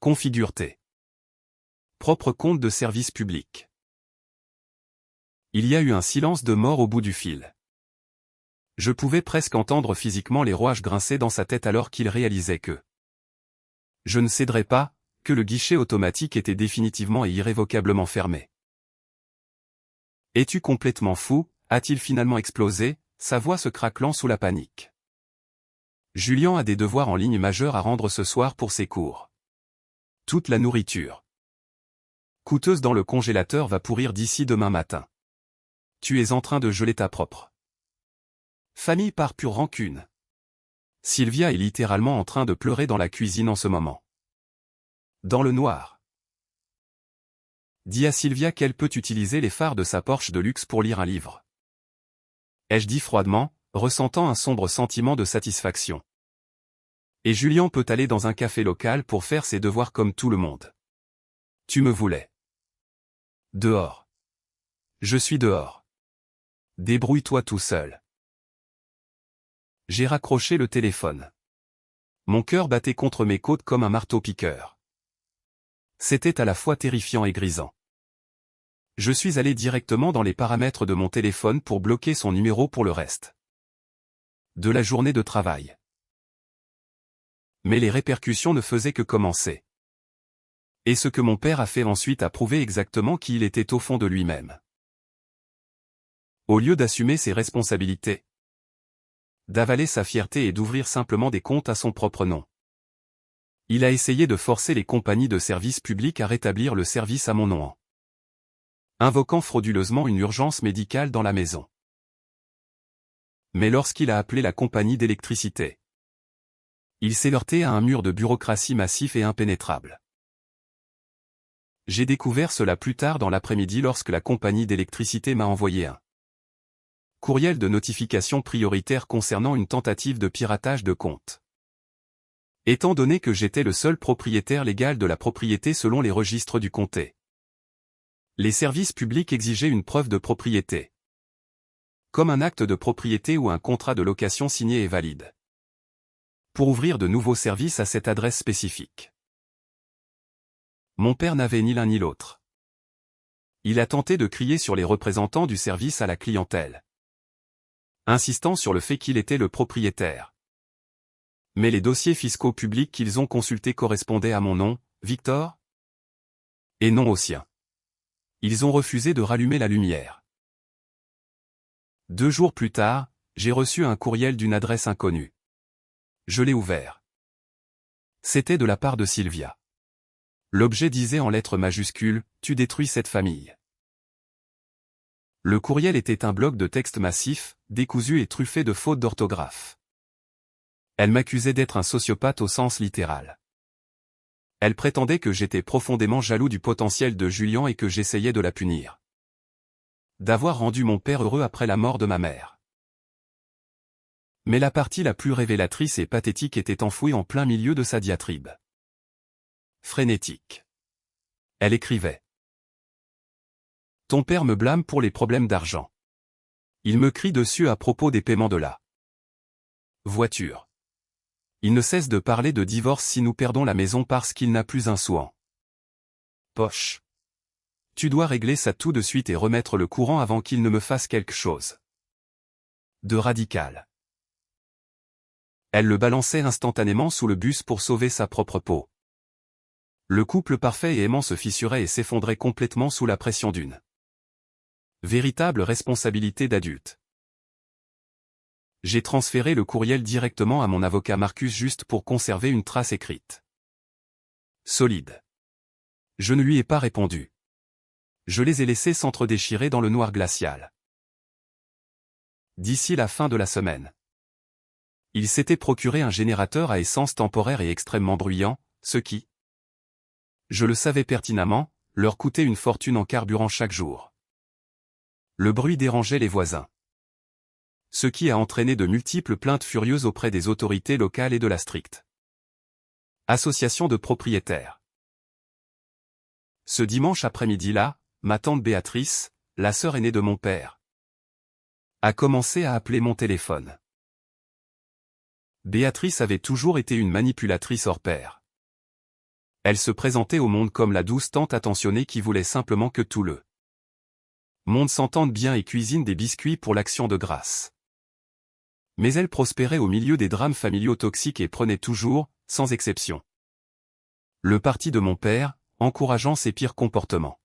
Configure tes propres comptes de service public. Il y a eu un silence de mort au bout du fil. Je pouvais presque entendre physiquement les rouages grincer dans sa tête alors qu'il réalisait que je ne céderais pas, que le guichet automatique était définitivement et irrévocablement fermé. Es-tu complètement fou, a-t-il finalement explosé, sa voix se craquelant sous la panique. Julien a des devoirs en ligne majeurs à rendre ce soir pour ses cours. Toute la nourriture coûteuse dans le congélateur va pourrir d'ici demain matin. Tu es en train de geler ta propre famille par pure rancune. Sylvia est littéralement en train de pleurer dans la cuisine en ce moment. Dans le noir. Dis à Sylvia qu'elle peut utiliser les phares de sa Porsche de luxe pour lire un livre. Ai-je dit froidement, ressentant un sombre sentiment de satisfaction. Et Julien peut aller dans un café local pour faire ses devoirs comme tout le monde. Tu me voulais. Dehors. Je suis dehors. Débrouille-toi tout seul. J'ai raccroché le téléphone. Mon cœur battait contre mes côtes comme un marteau-piqueur. C'était à la fois terrifiant et grisant. Je suis allé directement dans les paramètres de mon téléphone pour bloquer son numéro pour le reste de la journée de travail. Mais les répercussions ne faisaient que commencer. Et ce que mon père a fait ensuite a prouvé exactement qui il était au fond de lui-même. Au lieu d'assumer ses responsabilités, d'avaler sa fierté et d'ouvrir simplement des comptes à son propre nom, il a essayé de forcer les compagnies de services publics à rétablir le service à mon nom, invoquant frauduleusement une urgence médicale dans la maison. Mais lorsqu'il a appelé la compagnie d'électricité, il s'est heurté à un mur de bureaucratie massif et impénétrable. J'ai découvert cela plus tard dans l'après-midi lorsque la compagnie d'électricité m'a envoyé un courriel de notification prioritaire concernant une tentative de piratage de compte. Étant donné que j'étais le seul propriétaire légal de la propriété selon les registres du comté, les services publics exigeaient une preuve de propriété, comme un acte de propriété ou un contrat de location signé et valide, pour ouvrir de nouveaux services à cette adresse spécifique. Mon père n'avait ni l'un ni l'autre. Il a tenté de crier sur les représentants du service à la clientèle, insistant sur le fait qu'il était le propriétaire. Mais les dossiers fiscaux publics qu'ils ont consultés correspondaient à mon nom, Victor, et non au sien. Ils ont refusé de rallumer la lumière. 2 jours plus tard, j'ai reçu un courriel d'une adresse inconnue. Je l'ai ouvert. C'était de la part de Sylvia. L'objet disait en lettres majuscules, « Tu détruis cette famille ». Le courriel était un bloc de texte massif, décousu et truffé de fautes d'orthographe. Elle m'accusait d'être un sociopathe au sens littéral. Elle prétendait que j'étais profondément jaloux du potentiel de Julien et que j'essayais de la punir. D'avoir rendu mon père heureux après la mort de ma mère. Mais la partie la plus révélatrice et pathétique était enfouie en plein milieu de sa diatribe frénétique. Elle écrivait. Ton père me blâme pour les problèmes d'argent. Il me crie dessus à propos des paiements de la voiture. Il ne cesse de parler de divorce si nous perdons la maison parce qu'il n'a plus un sou en poche. Tu dois régler ça tout de suite et remettre le courant avant qu'il ne me fasse quelque chose de radical. Elle le balançait instantanément sous le bus pour sauver sa propre peau. Le couple parfait et aimant se fissurait et s'effondrait complètement sous la pression d'une Véritable responsabilité d'adulte. J'ai transféré le courriel directement à mon avocat Marcus juste pour conserver une trace écrite. Solide. Je ne lui ai pas répondu. Je les ai laissés s'entre-déchirer dans le noir glacial. D'ici la fin de la semaine. Il s'était procuré un générateur à essence temporaire et extrêmement bruyant, ce qui, je le savais pertinemment, leur coûtait une fortune en carburant chaque jour. Le bruit dérangeait les voisins. Ce qui a entraîné de multiples plaintes furieuses auprès des autorités locales et de la stricte association de propriétaires. Ce dimanche après-midi-là, ma tante Béatrice, la sœur aînée de mon père, a commencé à appeler mon téléphone. Béatrice avait toujours été une manipulatrice hors pair. Elle se présentait au monde comme la douce tante attentionnée qui voulait simplement que tout le monde s'entende bien et cuisine des biscuits pour l'action de grâce. Mais elle prospérait au milieu des drames familiaux toxiques et prenait toujours, sans exception, le parti de mon père, encourageant ses pires comportements.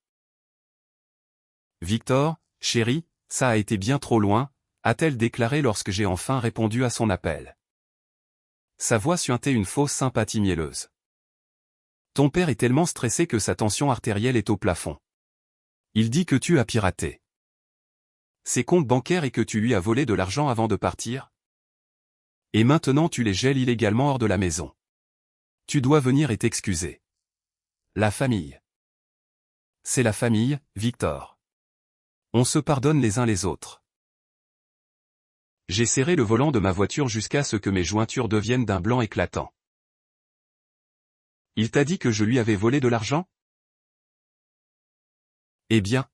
Victor, chérie, ça a été bien trop loin, a-t-elle déclaré lorsque j'ai enfin répondu à son appel. Sa voix suintait une fausse sympathie mielleuse. Ton père est tellement stressé que sa tension artérielle est au plafond. Il dit que tu as piraté ses comptes bancaires et que tu lui as volé de l'argent avant de partir. Et maintenant tu les gèles illégalement hors de la maison. Tu dois venir et t'excuser. La famille. C'est la famille, Victor. On se pardonne les uns les autres. J'ai serré le volant de ma voiture jusqu'à ce que mes jointures deviennent d'un blanc éclatant. Il t'a dit que je lui avais volé de l'argent? Eh bien.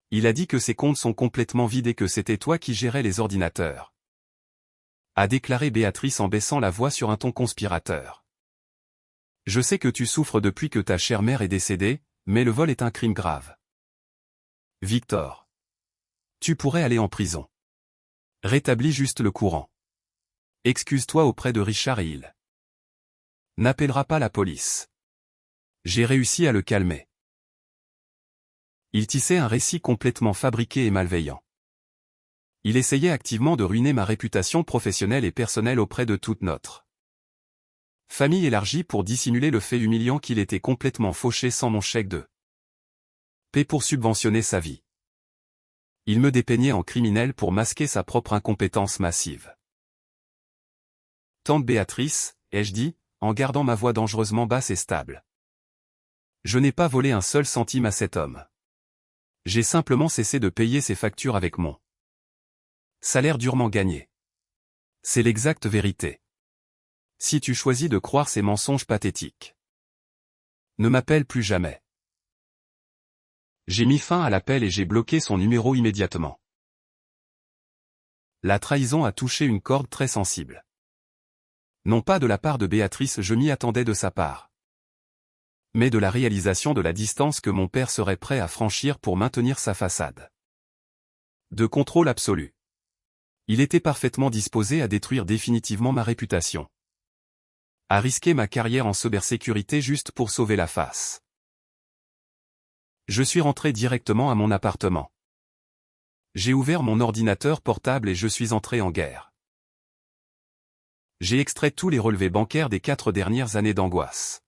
Il a dit que ses comptes sont complètement vides et que c'était toi qui gérais les ordinateurs. A déclaré Béatrice en baissant la voix sur un ton conspirateur. Je sais que tu souffres depuis que ta chère mère est décédée, mais le vol est un crime grave. Victor. Tu pourrais aller en prison. Rétablis juste le courant. Excuse-toi auprès de Richard et il n'appellera pas la police. J'ai réussi à le calmer. Il tissait un récit complètement fabriqué et malveillant. Il essayait activement de ruiner ma réputation professionnelle et personnelle auprès de toute notre famille élargie pour dissimuler le fait humiliant qu'il était complètement fauché sans mon chèque de paie pour subventionner sa vie. Il me dépeignait en criminel pour masquer sa propre incompétence massive. Tante Béatrice, ai-je dit, en gardant ma voix dangereusement basse et stable. Je n'ai pas volé un seul centime à cet homme. J'ai simplement cessé de payer ses factures avec mon salaire durement gagné. C'est l'exacte vérité. Si tu choisis de croire ces mensonges pathétiques, ne m'appelle plus jamais. J'ai mis fin à l'appel et j'ai bloqué son numéro immédiatement. La trahison a touché une corde très sensible. Non pas de la part de Béatrice, je m'y attendais de sa part, mais de la réalisation de la distance que mon père serait prêt à franchir pour maintenir sa façade de contrôle absolu. Il était parfaitement disposé à détruire définitivement ma réputation, à risquer ma carrière en cybersécurité juste pour sauver la face. Je suis rentré directement à mon appartement. J'ai ouvert mon ordinateur portable et je suis entré en guerre. J'ai extrait tous les relevés bancaires des 4 dernières années d'angoisse.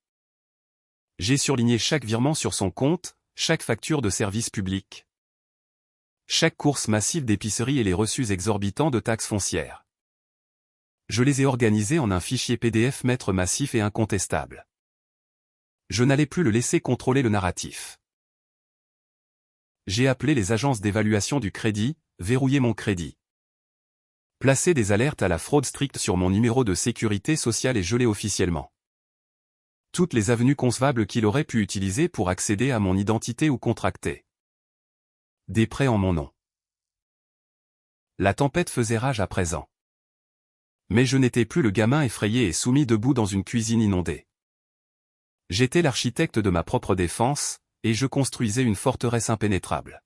J'ai surligné chaque virement sur son compte, chaque facture de service public, chaque course massive d'épicerie et les reçus exorbitants de taxes foncières. Je les ai organisés en un fichier PDF maître massif et incontestable. Je n'allais plus le laisser contrôler le narratif. J'ai appelé les agences d'évaluation du crédit, verrouillé mon crédit, placé des alertes à la fraude stricte sur mon numéro de sécurité sociale et gelé officiellement toutes les avenues concevables qu'il aurait pu utiliser pour accéder à mon identité ou contracter des prêts en mon nom. La tempête faisait rage à présent. Mais je n'étais plus le gamin effrayé et soumis debout dans une cuisine inondée. J'étais l'architecte de ma propre défense, et je construisais une forteresse impénétrable.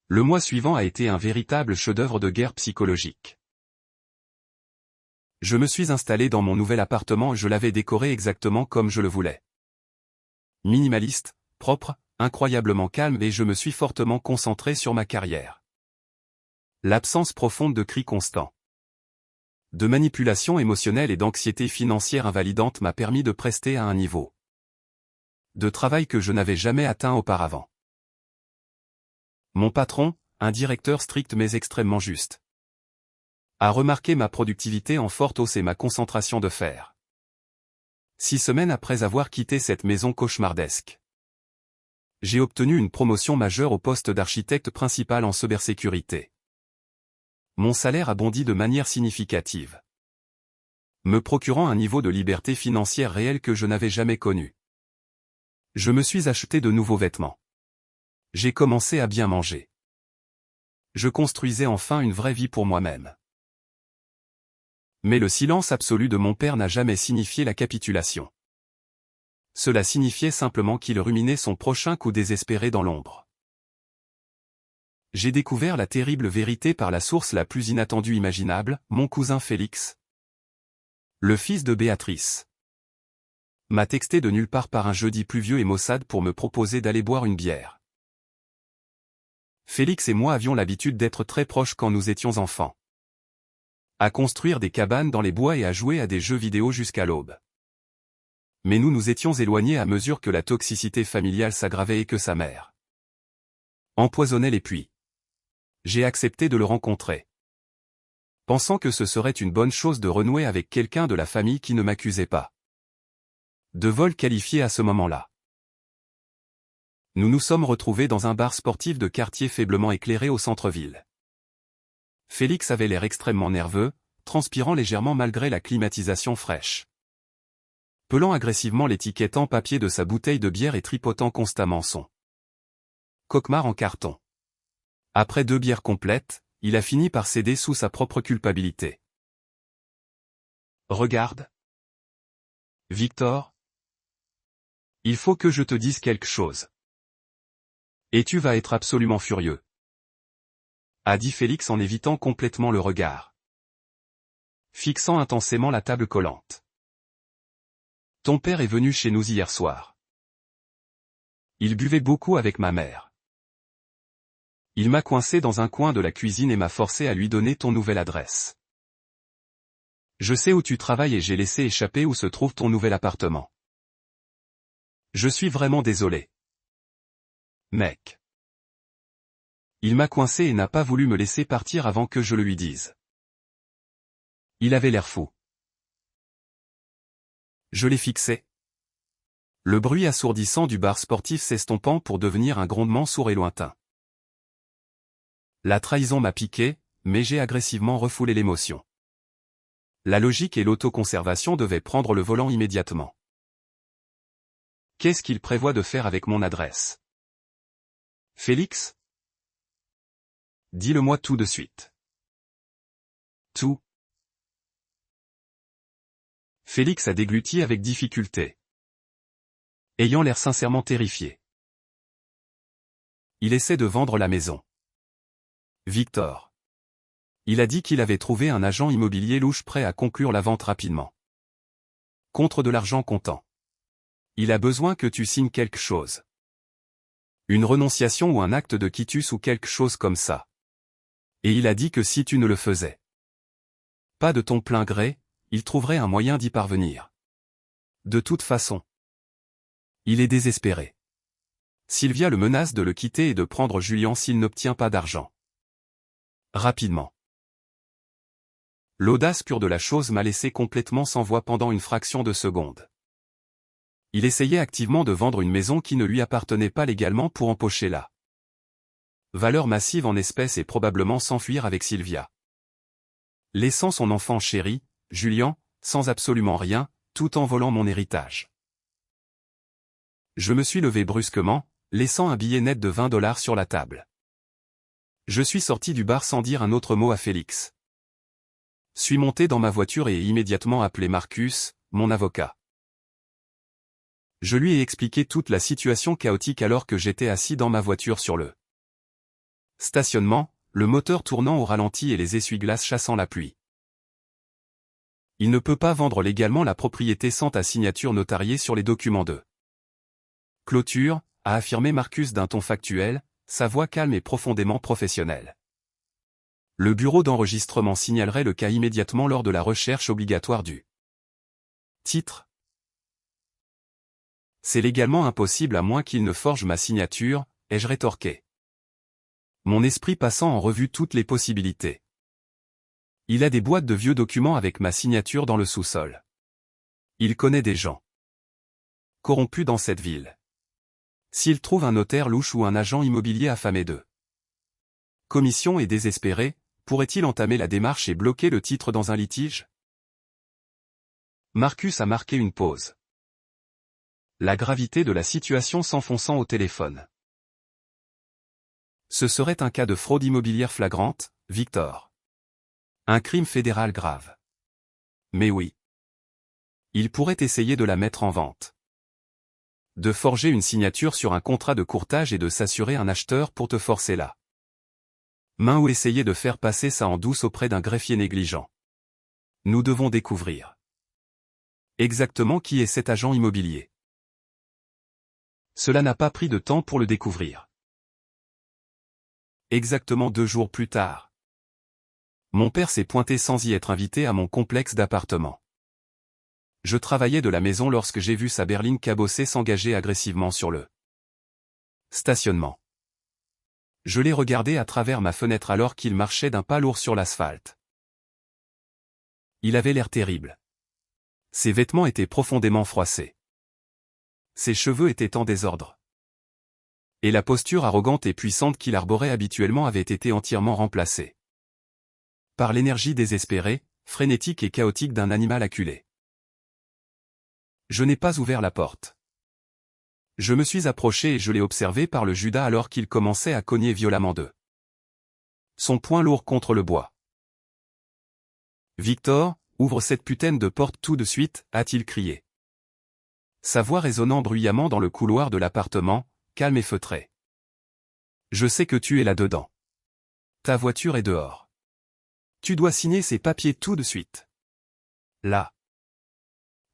Le mois suivant a été un véritable chef-d'œuvre de guerre psychologique. Je me suis installé dans mon nouvel appartement et je l'avais décoré exactement comme je le voulais. Minimaliste, propre, incroyablement calme et je me suis fortement concentré sur ma carrière. L'absence profonde de cris constants, de manipulation émotionnelle et d'anxiété financière invalidante m'a permis de prester à un niveau de travail que je n'avais jamais atteint auparavant. Mon patron, un directeur strict mais extrêmement juste, a remarqué ma productivité en forte hausse et ma concentration de fer. 6 semaines après avoir quitté cette maison cauchemardesque, j'ai obtenu une promotion majeure au poste d'architecte principal en cybersécurité. Mon salaire a bondi de manière significative, me procurant un niveau de liberté financière réelle que je n'avais jamais connu. Je me suis acheté de nouveaux vêtements. J'ai commencé à bien manger. Je construisais enfin une vraie vie pour moi-même. Mais le silence absolu de mon père n'a jamais signifié la capitulation. Cela signifiait simplement qu'il ruminait son prochain coup désespéré dans l'ombre. J'ai découvert la terrible vérité par la source la plus inattendue imaginable, mon cousin Félix, le fils de Béatrice, m'a texté de nulle part par un jeudi pluvieux et maussade pour me proposer d'aller boire une bière. Félix et moi avions l'habitude d'être très proches quand nous étions enfants, à construire des cabanes dans les bois et à jouer à des jeux vidéo jusqu'à l'aube. Mais nous nous étions éloignés à mesure que la toxicité familiale s'aggravait et que sa mère empoisonnait les puits. J'ai accepté de le rencontrer, pensant que ce serait une bonne chose de renouer avec quelqu'un de la famille qui ne m'accusait pas de vol qualifié à ce moment-là. Nous nous sommes retrouvés dans un bar sportif de quartier faiblement éclairé au centre-ville. Félix avait l'air extrêmement nerveux, transpirant légèrement malgré la climatisation fraîche, pelant agressivement l'étiquette en papier de sa bouteille de bière et tripotant constamment son cauchemar en carton. Après 2 bières complètes, il a fini par céder sous sa propre culpabilité. Regarde, Victor, il faut que je te dise quelque chose. Et tu vas être absolument furieux, a dit Félix en évitant complètement le regard, fixant intensément la table collante. Ton père est venu chez nous hier soir. Il buvait beaucoup avec ma mère. Il m'a coincé dans un coin de la cuisine et m'a forcé à lui donner ton nouvelle adresse. Je sais où tu travailles et j'ai laissé échapper où se trouve ton nouvel appartement. Je suis vraiment désolé, mec. Il m'a coincé et n'a pas voulu me laisser partir avant que je le lui dise. Il avait l'air fou. Je l'ai fixé. Le bruit assourdissant du bar sportif s'estompant pour devenir un grondement sourd et lointain. La trahison m'a piqué, mais j'ai agressivement refoulé l'émotion. La logique et l'autoconservation devaient prendre le volant immédiatement. Qu'est-ce qu'il prévoit de faire avec mon adresse? Félix? Dis-le-moi tout de suite. Tout. Félix a dégluti avec difficulté, ayant l'air sincèrement terrifié. Il essaie de vendre la maison. Victor. Il a dit qu'il avait trouvé un agent immobilier louche prêt à conclure la vente rapidement, contre de l'argent comptant. Il a besoin que tu signes quelque chose. Une renonciation ou un acte de quitus ou quelque chose comme ça. Et il a dit que si tu ne le faisais pas de ton plein gré, il trouverait un moyen d'y parvenir. De toute façon, il est désespéré. Sylvia le menace de le quitter et de prendre Julien s'il n'obtient pas d'argent rapidement. L'audace pure de la chose m'a laissé complètement sans voix pendant une fraction de seconde. Il essayait activement de vendre une maison qui ne lui appartenait pas légalement pour empocher la valeur massive en espèces et probablement s'enfuir avec Sylvia, laissant son enfant chéri, Julien, sans absolument rien, tout en volant mon héritage. Je me suis levé brusquement, laissant un billet net de 20 $ sur la table. Je suis sorti du bar sans dire un autre mot à Félix. Suis monté dans ma voiture et ai immédiatement appelé Marcus, mon avocat. Je lui ai expliqué toute la situation chaotique alors que j'étais assis dans ma voiture sur le stationnement, le moteur tournant au ralenti et les essuie-glaces chassant la pluie. Il ne peut pas vendre légalement la propriété sans ta signature notariée sur les documents de clôture, a affirmé Marcus d'un ton factuel, sa voix calme et profondément professionnelle. Le bureau d'enregistrement signalerait le cas immédiatement lors de la recherche obligatoire du titre. C'est légalement impossible à moins qu'il ne forge ma signature, ai-je rétorqué. Mon esprit passant en revue toutes les possibilités. Il a des boîtes de vieux documents avec ma signature dans le sous-sol. Il connaît des gens corrompus dans cette ville. S'il trouve un notaire louche ou un agent immobilier affamé de commission et désespéré, pourrait-il entamer la démarche et bloquer le titre dans un litige? Marcus a marqué une pause. La gravité de la situation s'enfonçant au téléphone. Ce serait un cas de fraude immobilière flagrante, Victor. Un crime fédéral grave. Mais oui. Il pourrait essayer de la mettre en vente. De forger une signature sur un contrat de courtage et de s'assurer un acheteur pour te forcer la main ou essayer de faire passer ça en douce auprès d'un greffier négligent. Nous devons découvrir exactement qui est cet agent immobilier. Cela n'a pas pris de temps pour le découvrir. Exactement 2 jours plus tard. Mon père s'est pointé sans y être invité à mon complexe d'appartements. Je travaillais de la maison lorsque j'ai vu sa berline cabossée s'engager agressivement sur le stationnement. Je l'ai regardé à travers ma fenêtre alors qu'il marchait d'un pas lourd sur l'asphalte. Il avait l'air terrible. Ses vêtements étaient profondément froissés. Ses cheveux étaient en désordre. Et la posture arrogante et puissante qu'il arborait habituellement avait été entièrement remplacée par l'énergie désespérée, frénétique et chaotique d'un animal acculé. Je n'ai pas ouvert la porte. Je me suis approché et je l'ai observé par le Judas alors qu'il commençait à cogner violemment de son poing lourd contre le bois. Victor, ouvre cette putain de porte tout de suite, a-t-il crié. Sa voix résonnant bruyamment dans le couloir de l'appartement, calme et feutré. Je sais que tu es là-dedans. Ta voiture est dehors. Tu dois signer ces papiers tout de suite. La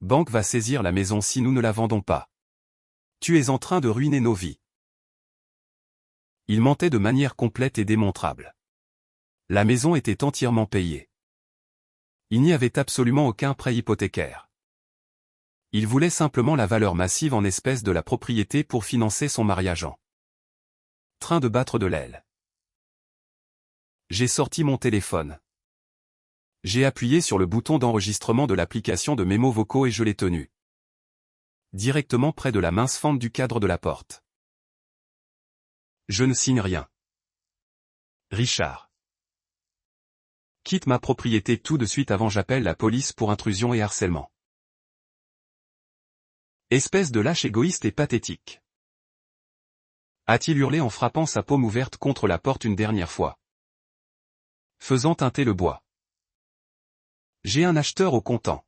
banque va saisir la maison si nous ne la vendons pas. Tu es en train de ruiner nos vies. Il mentait de manière complète et démontrable. La maison était entièrement payée. Il n'y avait absolument aucun prêt hypothécaire. Il voulait simplement la valeur massive en espèces de la propriété pour financer son mariage en train de battre de l'aile. J'ai sorti mon téléphone. J'ai appuyé sur le bouton d'enregistrement de l'application de mémos vocaux et je l'ai tenu directement près de la mince fente du cadre de la porte. Je ne signe rien. Richard. Quitte ma propriété tout de suite avant j'appelle la police pour intrusion et harcèlement. Espèce de lâche égoïste et pathétique. A-t-il hurlé en frappant sa paume ouverte contre la porte une dernière fois. Faisant teinter le bois. J'ai un acheteur au comptant.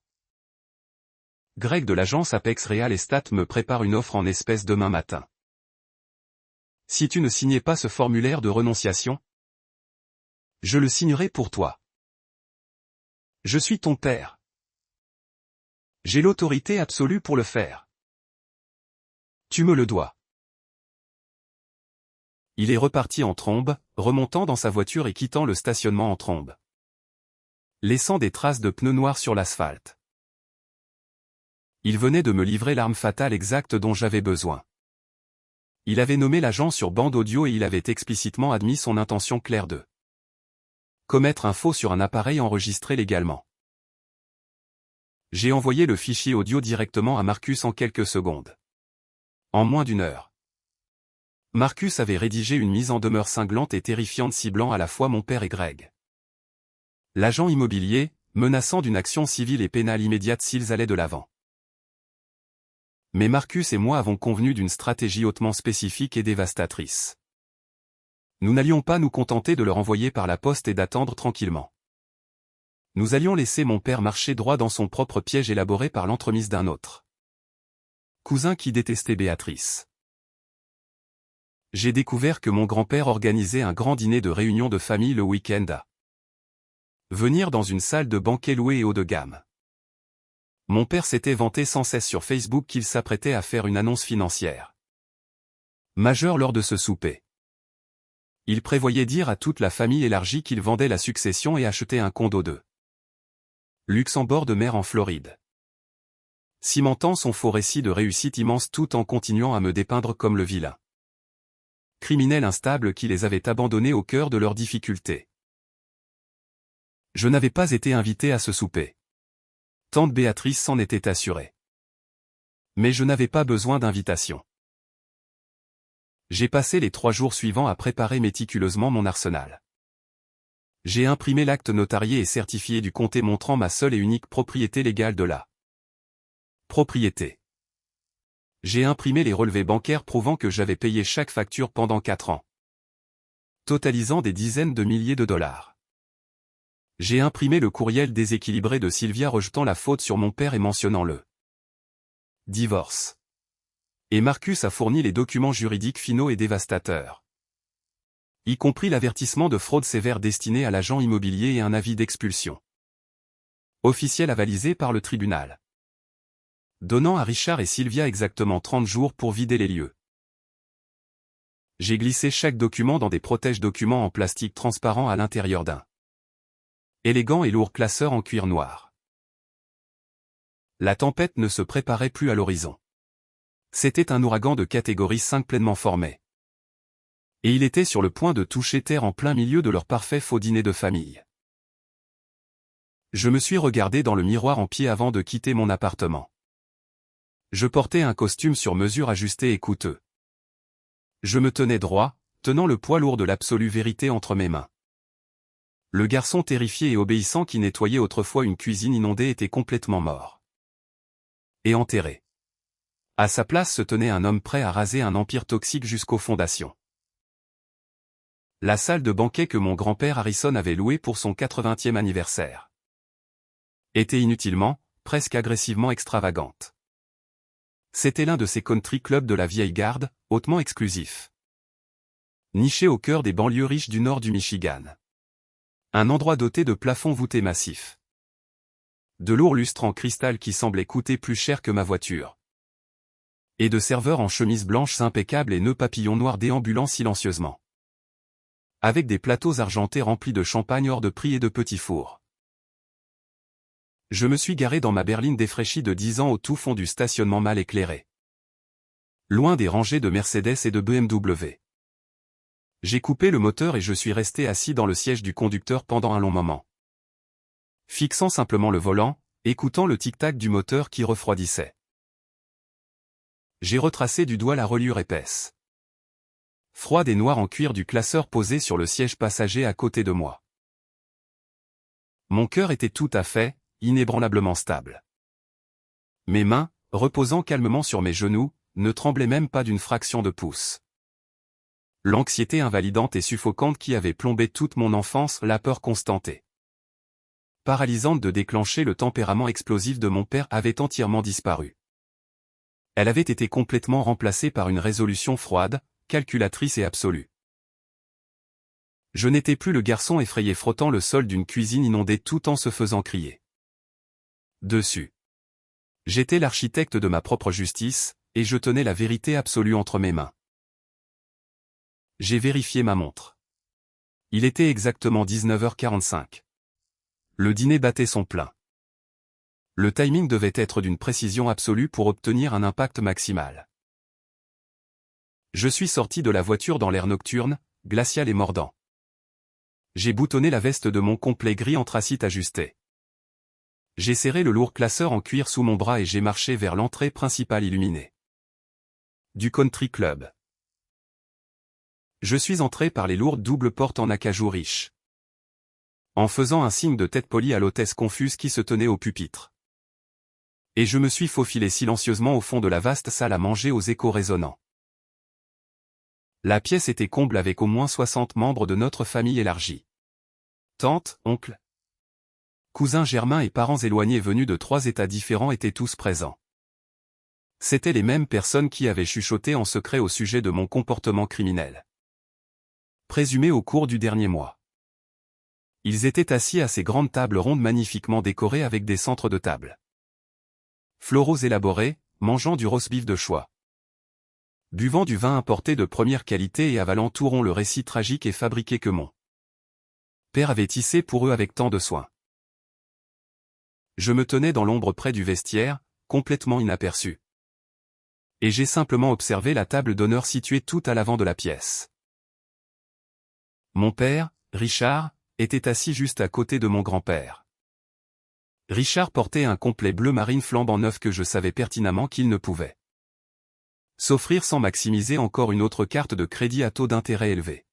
Greg de l'agence Apex Real Estate me prépare une offre en espèces demain matin. Si tu ne signais pas ce formulaire de renonciation, je le signerai pour toi. Je suis ton père. J'ai l'autorité absolue pour le faire. Tu me le dois. Il est reparti en trombe, remontant dans sa voiture et quittant le stationnement en trombe, laissant des traces de pneus noirs sur l'asphalte. Il venait de me livrer l'arme fatale exacte dont j'avais besoin. Il avait nommé l'agent sur bande audio et il avait explicitement admis son intention claire de commettre un faux sur un appareil enregistré légalement. J'ai envoyé le fichier audio directement à Marcus en quelques secondes. En moins d'1 heure. Marcus avait rédigé une mise en demeure cinglante et terrifiante ciblant à la fois mon père et Greg. L'agent immobilier, menaçant d'une action civile et pénale immédiate s'ils allaient de l'avant. Mais Marcus et moi avons convenu d'une stratégie hautement spécifique et dévastatrice. Nous n'allions pas nous contenter de le renvoyer par la poste et d'attendre tranquillement. Nous allions laisser mon père marcher droit dans son propre piège élaboré par l'entremise d'un autre cousin qui détestait Béatrice. J'ai découvert que mon grand-père organisait un grand dîner de réunion de famille le week-end à venir dans une salle de banquet louée et haut de gamme. Mon père s'était vanté sans cesse sur Facebook qu'il s'apprêtait à faire une annonce financière. majeur lors de ce souper. Il prévoyait dire à toute la famille élargie qu'il vendait la succession et achetait un condo de luxe en bord de mer en Floride. Cimentant son faux récit de réussite immense tout en continuant à me dépeindre comme le vilain criminel instable qui les avait abandonnés au cœur de leurs difficultés. Je n'avais pas été invité à ce souper. Tante Béatrice s'en était assurée. Mais je n'avais pas besoin d'invitation. J'ai passé les 3 jours suivants à préparer méticuleusement mon arsenal. J'ai imprimé l'acte notarié et certifié du comté montrant ma seule et unique propriété légale de la propriété. J'ai imprimé les relevés bancaires prouvant que j'avais payé chaque facture pendant 4 ans, totalisant des dizaines de milliers de dollars. J'ai imprimé le courriel déséquilibré de Sylvia rejetant la faute sur mon père et mentionnant le divorce. Et Marcus a fourni les documents juridiques finaux et dévastateurs, y compris l'avertissement de fraude sévère destiné à l'agent immobilier et un avis d'expulsion officiel avalisé par le tribunal, donnant à Richard et Sylvia exactement 30 jours pour vider les lieux. J'ai glissé chaque document dans des protège-documents en plastique transparent à l'intérieur d'un élégant et lourd classeur en cuir noir. La tempête ne se préparait plus à l'horizon. C'était un ouragan de catégorie 5 pleinement formé. Et il était sur le point de toucher terre en plein milieu de leur parfait faux dîner de famille. Je me suis regardé dans le miroir en pied avant de quitter mon appartement. Je portais un costume sur mesure ajusté et coûteux. Je me tenais droit, tenant le poids lourd de l'absolue vérité entre mes mains. Le garçon terrifié et obéissant qui nettoyait autrefois une cuisine inondée était complètement mort. Et enterré. À sa place se tenait un homme prêt à raser un empire toxique jusqu'aux fondations. La salle de banquet que mon grand-père Harrison avait louée pour son 80e anniversaire était inutilement, presque agressivement extravagante. C'était l'un de ces country clubs de la vieille garde, hautement exclusifs. Niché au cœur des banlieues riches du nord du Michigan. Un endroit doté de plafonds voûtés massifs. De lourds lustres en cristal qui semblaient coûter plus cher que ma voiture. Et de serveurs en chemise blanche impeccables et nœuds papillons noirs déambulant silencieusement. Avec des plateaux argentés remplis de champagne hors de prix et de petits fours. Je me suis garé dans ma berline défraîchie de 10 ans au tout fond du stationnement mal éclairé. Loin des rangées de Mercedes et de BMW. J'ai coupé le moteur et je suis resté assis dans le siège du conducteur pendant un long moment. Fixant simplement le volant, écoutant le tic-tac du moteur qui refroidissait. J'ai retracé du doigt la reliure épaisse, froide et noire en cuir du classeur posé sur le siège passager à côté de moi. Mon cœur était tout à fait, inébranlablement stable. Mes mains, reposant calmement sur mes genoux, ne tremblaient même pas d'une fraction de pouce. L'anxiété invalidante et suffocante qui avait plombé toute mon enfance, la peur constante et paralysante de déclencher le tempérament explosif de mon père avait entièrement disparu. Elle avait été complètement remplacée par une résolution froide, calculatrice et absolue. Je n'étais plus le garçon effrayé frottant le sol d'une cuisine inondée tout en se faisant crier dessus. J'étais l'architecte de ma propre justice, et je tenais la vérité absolue entre mes mains. J'ai vérifié ma montre. Il était exactement 19h45. Le dîner battait son plein. Le timing devait être d'une précision absolue pour obtenir un impact maximal. Je suis sorti de la voiture dans l'air nocturne, glacial et mordant. J'ai boutonné la veste de mon complet gris anthracite ajusté. J'ai serré le lourd classeur en cuir sous mon bras et j'ai marché vers l'entrée principale illuminée du country club. Je suis entré par les lourdes doubles portes en acajou riche, en faisant un signe de tête polie à l'hôtesse confuse qui se tenait au pupitre. Et je me suis faufilé silencieusement au fond de la vaste salle à manger aux échos résonnants. La pièce était comble avec au moins 60 membres de notre famille élargie. Tantes, oncles, cousins germains et parents éloignés venus de 3 États différents étaient tous présents. C'étaient les mêmes personnes qui avaient chuchoté en secret au sujet de mon comportement criminel, présumé au cours du dernier mois. Ils étaient assis à ces grandes tables rondes magnifiquement décorées avec des centres de table floraux élaborés, mangeant du roast-beef de choix. buvant du vin importé de première qualité et avalant tout rond le récit tragique et fabriqué que mon père avait tissé pour eux avec tant de soin. Je me tenais dans l'ombre près du vestiaire, complètement inaperçu. Et j'ai simplement observé la table d'honneur située tout à l'avant de la pièce. Mon père, Richard, était assis juste à côté de mon grand-père. Richard portait un complet bleu marine flambant neuf que je savais pertinemment qu'il ne pouvait s'offrir sans maximiser encore une autre carte de crédit à taux d'intérêt élevé.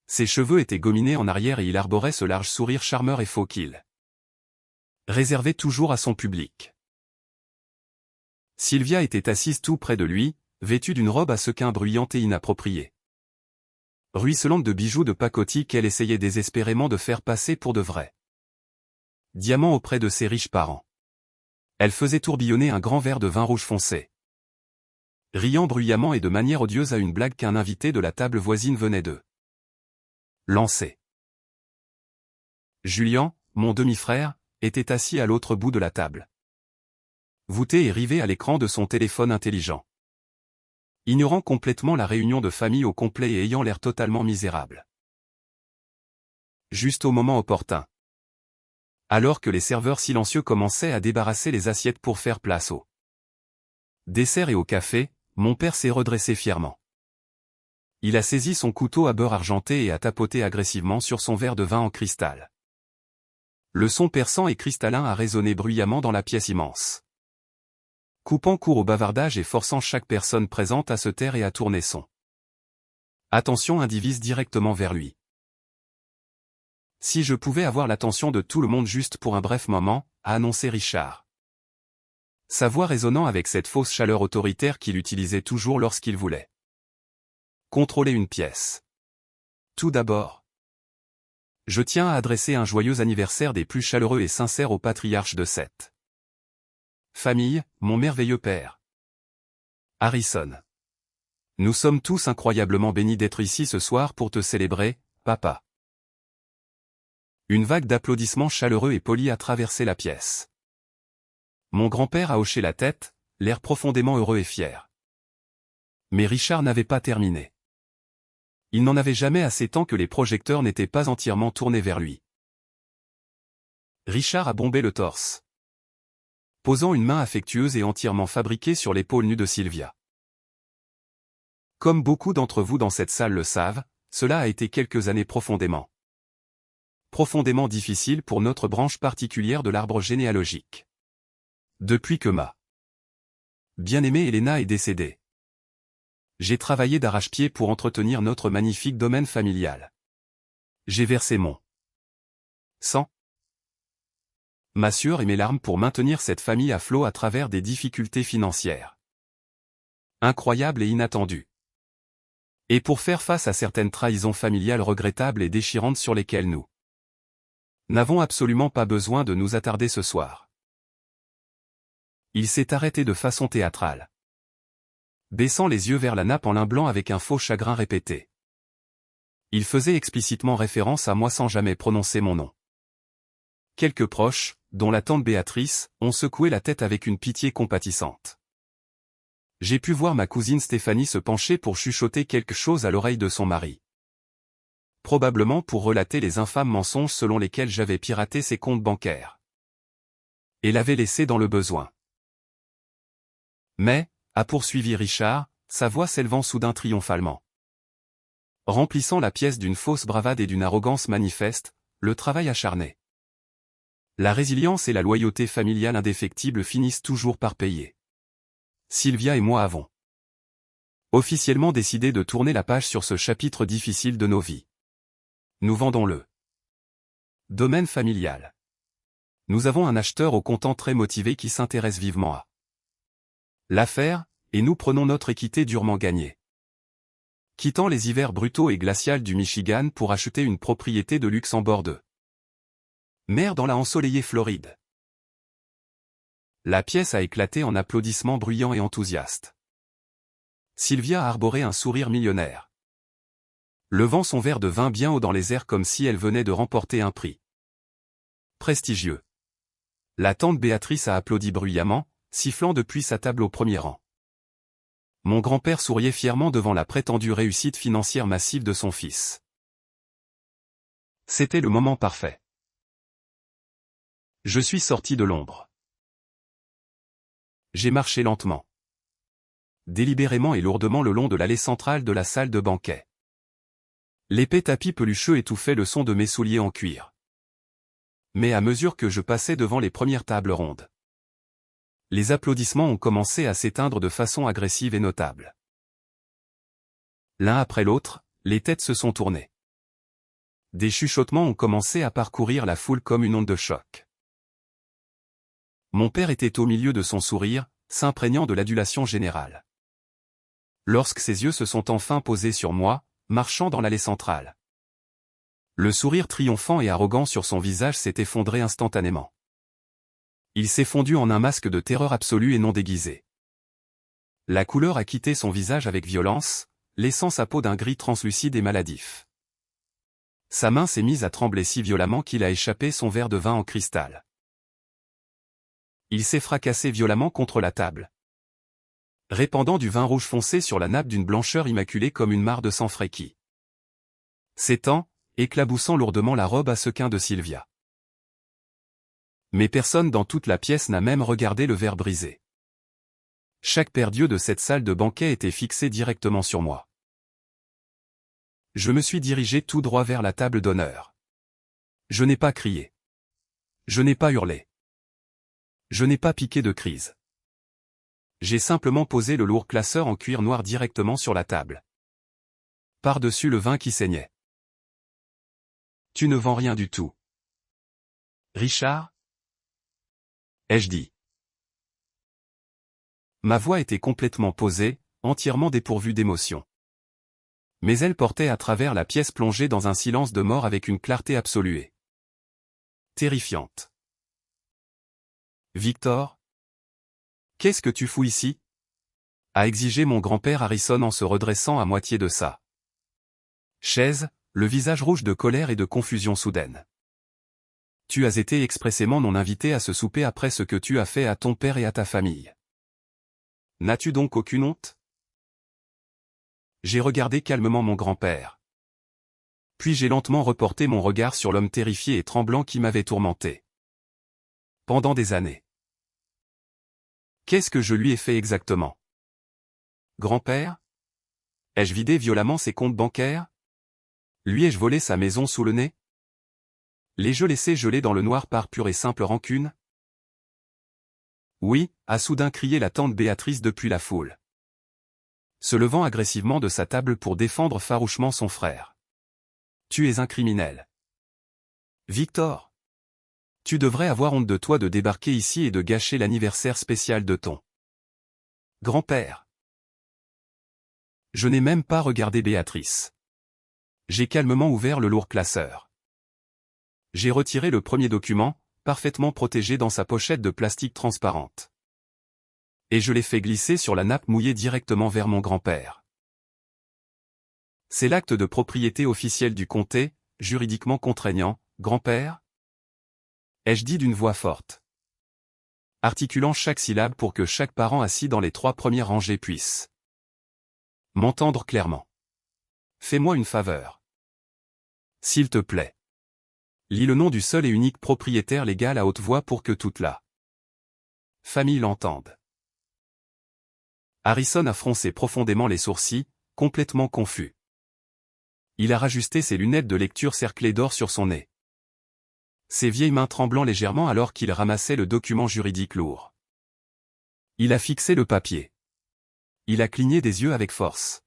Ses cheveux étaient gominés en arrière et il arborait ce large sourire charmeur et faux qu'il réservait toujours à son public. Sylvia était assise tout près de lui, vêtue d'une robe à sequins bruyante et inappropriée, ruisselante de bijoux de pacotille qu'elle essayait désespérément de faire passer pour de vrais diamants auprès de ses riches parents. Elle faisait tourbillonner un grand verre de vin rouge foncé, riant bruyamment et de manière odieuse à une blague qu'un invité de la table voisine venait de lancer. Julien, mon demi-frère, était assis à l'autre bout de la table, voûté et rivé à l'écran de son téléphone intelligent, ignorant complètement la réunion de famille au complet et ayant l'air totalement misérable. Juste au moment opportun, alors que les serveurs silencieux commençaient à débarrasser les assiettes pour faire place au dessert et au café, mon père s'est redressé fièrement. Il a saisi son couteau à beurre argenté et a tapoté agressivement sur son verre de vin en cristal. Le son perçant et cristallin a résonné bruyamment dans la pièce immense, coupant court au bavardage et forçant chaque personne présente à se taire et à tourner son attention indivise directement vers lui. Si je pouvais avoir l'attention de tout le monde juste pour un bref moment, a annoncé Richard, sa voix résonnant avec cette fausse chaleur autoritaire qu'il utilisait toujours lorsqu'il voulait contrôler une pièce. Tout d'abord, je tiens à adresser un joyeux anniversaire des plus chaleureux et sincères au patriarche de cette famille, mon merveilleux père Harrison. Nous sommes tous incroyablement bénis d'être ici ce soir pour te célébrer, papa. Une vague d'applaudissements chaleureux et polis a traversé la pièce. Mon grand-père a hoché la tête, l'air profondément heureux et fier. Mais Richard n'avait pas terminé. Il n'en avait jamais assez tant que les projecteurs n'étaient pas entièrement tournés vers lui. Richard a bombé le torse, posant une main affectueuse et entièrement fabriquée sur l'épaule nue de Sylvia. Comme beaucoup d'entre vous dans cette salle le savent, cela a été quelques années profondément difficiles pour notre branche particulière de l'arbre généalogique. Depuis que ma bien-aimée Elena est décédée, j'ai travaillé d'arrache-pied pour entretenir notre magnifique domaine familial. J'ai versé mon sang, ma sueur et mes larmes pour maintenir cette famille à flot à travers des difficultés financières incroyables et inattendues, et pour faire face à certaines trahisons familiales regrettables et déchirantes sur lesquelles nous n'avons absolument pas besoin de nous attarder ce soir. Il s'est arrêté de façon théâtrale, baissant les yeux vers la nappe en lin blanc avec un faux chagrin répété. Il faisait explicitement référence à moi sans jamais prononcer mon nom. Quelques proches, dont la tante Béatrice, ont secoué la tête avec une pitié compatissante. J'ai pu voir ma cousine Stéphanie se pencher pour chuchoter quelque chose à l'oreille de son mari. Probablement pour relater les infâmes mensonges selon lesquels j'avais piraté ses comptes bancaires et l'avais laissé dans le besoin. Mais, a poursuivi Richard, sa voix s'élevant soudain triomphalement, remplissant la pièce d'une fausse bravade et d'une arrogance manifeste, le travail acharné, la résilience et la loyauté familiale indéfectible finissent toujours par payer. Sylvia et moi avons officiellement décidé de tourner la page sur ce chapitre difficile de nos vies. Nous vendons le domaine familial. Nous avons un acheteur au comptant très motivé qui s'intéresse vivement à l'affaire, et nous prenons notre équité durement gagnée, quittant les hivers brutaux et glacials du Michigan pour acheter une propriété de luxe en bord de mer dans la ensoleillée Floride. La pièce a éclaté en applaudissements bruyants et enthousiastes. Sylvia a arboré un sourire millionnaire, levant son verre de vin bien haut dans les airs comme si elle venait de remporter un prix prestigieux. La tante Béatrice a applaudi bruyamment, sifflant depuis sa table au premier rang. Mon grand-père souriait fièrement devant la prétendue réussite financière massive de son fils. C'était le moment parfait. Je suis sorti de l'ombre. J'ai marché lentement, délibérément et lourdement le long de l'allée centrale de la salle de banquet. L'épais tapis pelucheux étouffait le son de mes souliers en cuir. Mais à mesure que je passais devant les premières tables rondes, les applaudissements ont commencé à s'éteindre de façon agressive et notable. L'un après l'autre, les têtes se sont tournées. Des chuchotements ont commencé à parcourir la foule comme une onde de choc. Mon père était au milieu de son sourire, s'imprégnant de l'adulation générale. Lorsque ses yeux se sont enfin posés sur moi, marchant dans l'allée centrale, le sourire triomphant et arrogant sur son visage s'est effondré instantanément. Il s'est fondu en un masque de terreur absolue et non déguisé. La couleur a quitté son visage avec violence, laissant sa peau d'un gris translucide et maladif. Sa main s'est mise à trembler si violemment qu'il a échappé son verre de vin en cristal. Il s'est fracassé violemment contre la table, répandant du vin rouge foncé sur la nappe d'une blancheur immaculée comme une mare de sang frais qui s'étend, éclaboussant lourdement la robe à sequins de Sylvia. Mais personne dans toute la pièce n'a même regardé le verre brisé. Chaque paire d'yeux de cette salle de banquet était fixé directement sur moi. Je me suis dirigé tout droit vers la table d'honneur. Je n'ai pas crié. Je n'ai pas hurlé. Je n'ai pas piqué de crise. J'ai simplement posé le lourd classeur en cuir noir directement sur la table, par-dessus le vin qui saignait. Tu ne vends rien du tout, Richard? Ai-je dit. Ma voix était complètement posée, entièrement dépourvue d'émotion. Mais elle portait à travers la pièce plongée dans un silence de mort avec une clarté absolue et terrifiante. Victor? Qu'est-ce que tu fous ici? A exigé mon grand-père Harrison en se redressant à moitié de sa chaise, le visage rouge de colère et de confusion soudaine. Tu as été expressément non invité à ce souper après ce que tu as fait à ton père et à ta famille. N'as-tu donc aucune honte? J'ai regardé calmement mon grand-père. Puis j'ai lentement reporté mon regard sur l'homme terrifié et tremblant qui m'avait tourmenté pendant des années. Qu'est-ce que je lui ai fait exactement? Grand-père? Ai-je vidé violemment ses comptes bancaires? Lui ai-je volé sa maison sous le nez? L'ai-je laissé geler dans le noir par pure et simple rancune? Oui, a soudain crié la tante Béatrice depuis la foule, se levant agressivement de sa table pour défendre farouchement son frère. Tu es un criminel. Victor, tu devrais avoir honte de toi de débarquer ici et de gâcher l'anniversaire spécial de ton grand-père. Je n'ai même pas regardé Béatrice. J'ai calmement ouvert le lourd classeur. J'ai retiré le premier document, parfaitement protégé dans sa pochette de plastique transparente. Et je l'ai fait glisser sur la nappe mouillée directement vers mon grand-père. C'est l'acte de propriété officiel du comté, juridiquement contraignant, grand-père? Ai-je dit d'une voix forte, articulant chaque syllabe pour que chaque parent assis dans les 3 premières rangées puisse m'entendre clairement. Fais-moi une faveur. S'il te plaît. Lis le nom du seul et unique propriétaire légal à haute voix pour que toute la famille l'entende. Harrison a froncé profondément les sourcils, complètement confus. Il a rajusté ses lunettes de lecture cerclées d'or sur son nez. Ses vieilles mains tremblant légèrement alors qu'il ramassait le document juridique lourd. Il a fixé le papier. Il a cligné des yeux avec force.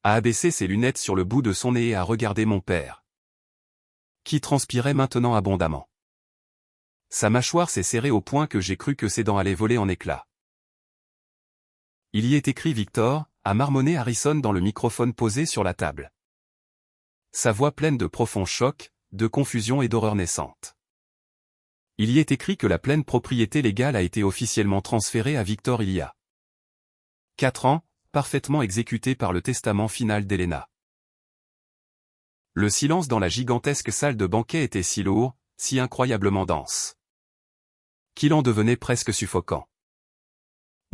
A abaissé ses lunettes sur le bout de son nez et a regardé mon père, qui transpirait maintenant abondamment. Sa mâchoire s'est serrée au point que j'ai cru que ses dents allaient voler en éclats. Il y est écrit Victor, a marmonné Harrison dans le microphone posé sur la table. Sa voix pleine de profond choc, de confusion et d'horreur naissante. Il y est écrit que la pleine propriété légale a été officiellement transférée à Victor il y a 4 ans, parfaitement exécutée par le testament final d'Helena. Le silence dans la gigantesque salle de banquet était si lourd, si incroyablement dense, qu'il en devenait presque suffocant.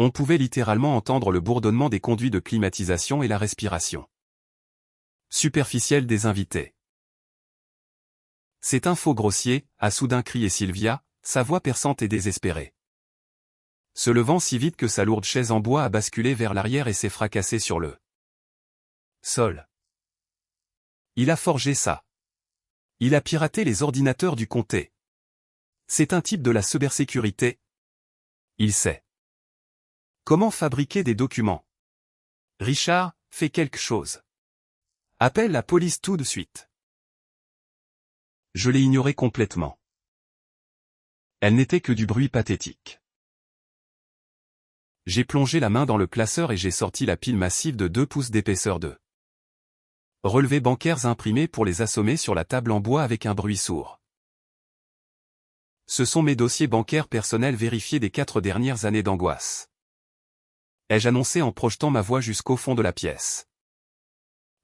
On pouvait littéralement entendre le bourdonnement des conduits de climatisation et la respiration superficielle des invités. C'est un faux grossier, a soudain crié Sylvia, sa voix perçante et désespérée. Se levant si vite que sa lourde chaise en bois a basculé vers l'arrière et s'est fracassée sur le sol. Il a forgé ça. Il a piraté les ordinateurs du comté. C'est un type de la cybersécurité. Il sait comment fabriquer des documents. Richard, fais quelque chose. Appelle la police tout de suite. Je l'ai ignorée complètement. Elle n'était que du bruit pathétique. J'ai plongé la main dans le classeur et j'ai sorti la pile massive de 2 pouces d'épaisseur de relevés bancaires imprimés pour les assommer sur la table en bois avec un bruit sourd. Ce sont mes dossiers bancaires personnels vérifiés des 4 dernières années d'angoisse. Ai-je annoncé en projetant ma voix jusqu'au fond de la pièce.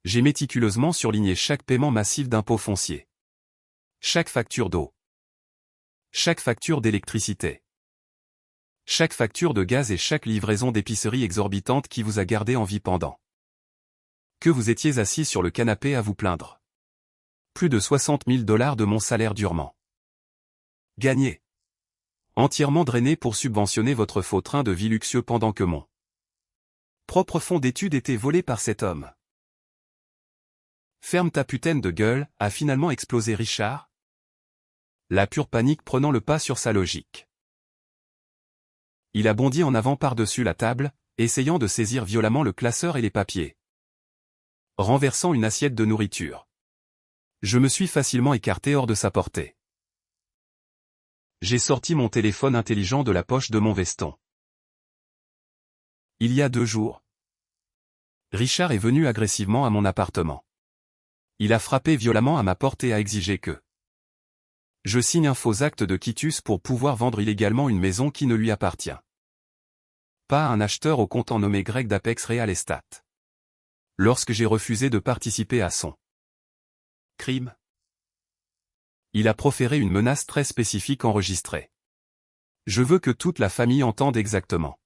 J'ai méticuleusement surligné chaque paiement massif d'impôts fonciers. Chaque facture d'eau. Chaque facture d'électricité. Chaque facture de gaz et chaque livraison d'épicerie exorbitante qui vous a gardé en vie pendant que vous étiez assis sur le canapé à vous plaindre. Plus de 60 000 $ de mon salaire durement gagné. Entièrement drainé pour subventionner votre faux train de vie luxueux pendant que mon propre fonds d'études était volé par cet homme. Ferme ta putaine de gueule, a finalement explosé Richard. La pure panique prenant le pas sur sa logique. Il a bondi en avant par-dessus la table, essayant de saisir violemment le classeur et les papiers. Renversant une assiette de nourriture. Je me suis facilement écarté hors de sa portée. J'ai sorti mon téléphone intelligent de la poche de mon veston. Il y a 2 jours. Richard est venu agressivement à mon appartement. Il a frappé violemment à ma porte et a exigé que je signe un faux acte de quitus pour pouvoir vendre illégalement une maison qui ne lui appartient pas à un acheteur au comptant nommé Greg d'Apex Real Estate. Lorsque j'ai refusé de participer à son crime, il a proféré une menace très spécifique enregistrée. Je veux que toute la famille entende exactement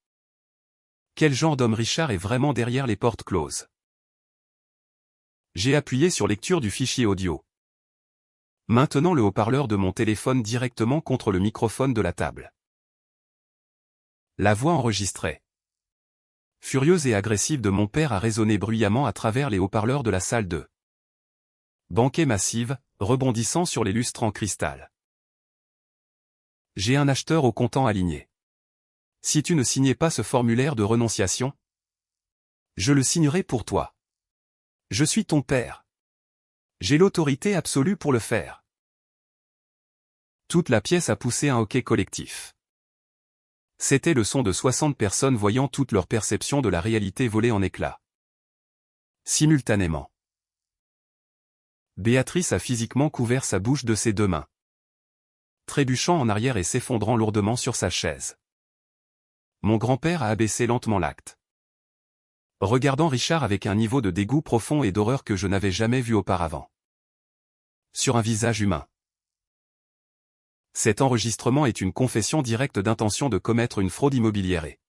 quel genre d'homme Richard est vraiment derrière les portes closes. J'ai appuyé sur lecture du fichier audio. Maintenant le haut-parleur de mon téléphone directement contre le microphone de la table. La voix enregistrée, furieuse et agressive de mon père a résonné bruyamment à travers les haut-parleurs de la salle de banquet massive, rebondissant sur les lustres en cristal. J'ai un acheteur au comptant aligné. Si tu ne signais pas ce formulaire de renonciation, je le signerai pour toi. Je suis ton père. J'ai l'autorité absolue pour le faire. Toute la pièce a poussé un hoquet collectif. C'était le son de 60 personnes voyant toute leur perception de la réalité voler en éclats. Simultanément. Béatrice a physiquement couvert sa bouche de ses 2 mains. Trébuchant en arrière et s'effondrant lourdement sur sa chaise. Mon grand-père a abaissé lentement l'acte. Regardant Richard avec un niveau de dégoût profond et d'horreur que je n'avais jamais vu auparavant. Sur un visage humain. Cet enregistrement est une confession directe d'intention de commettre une fraude immobilière et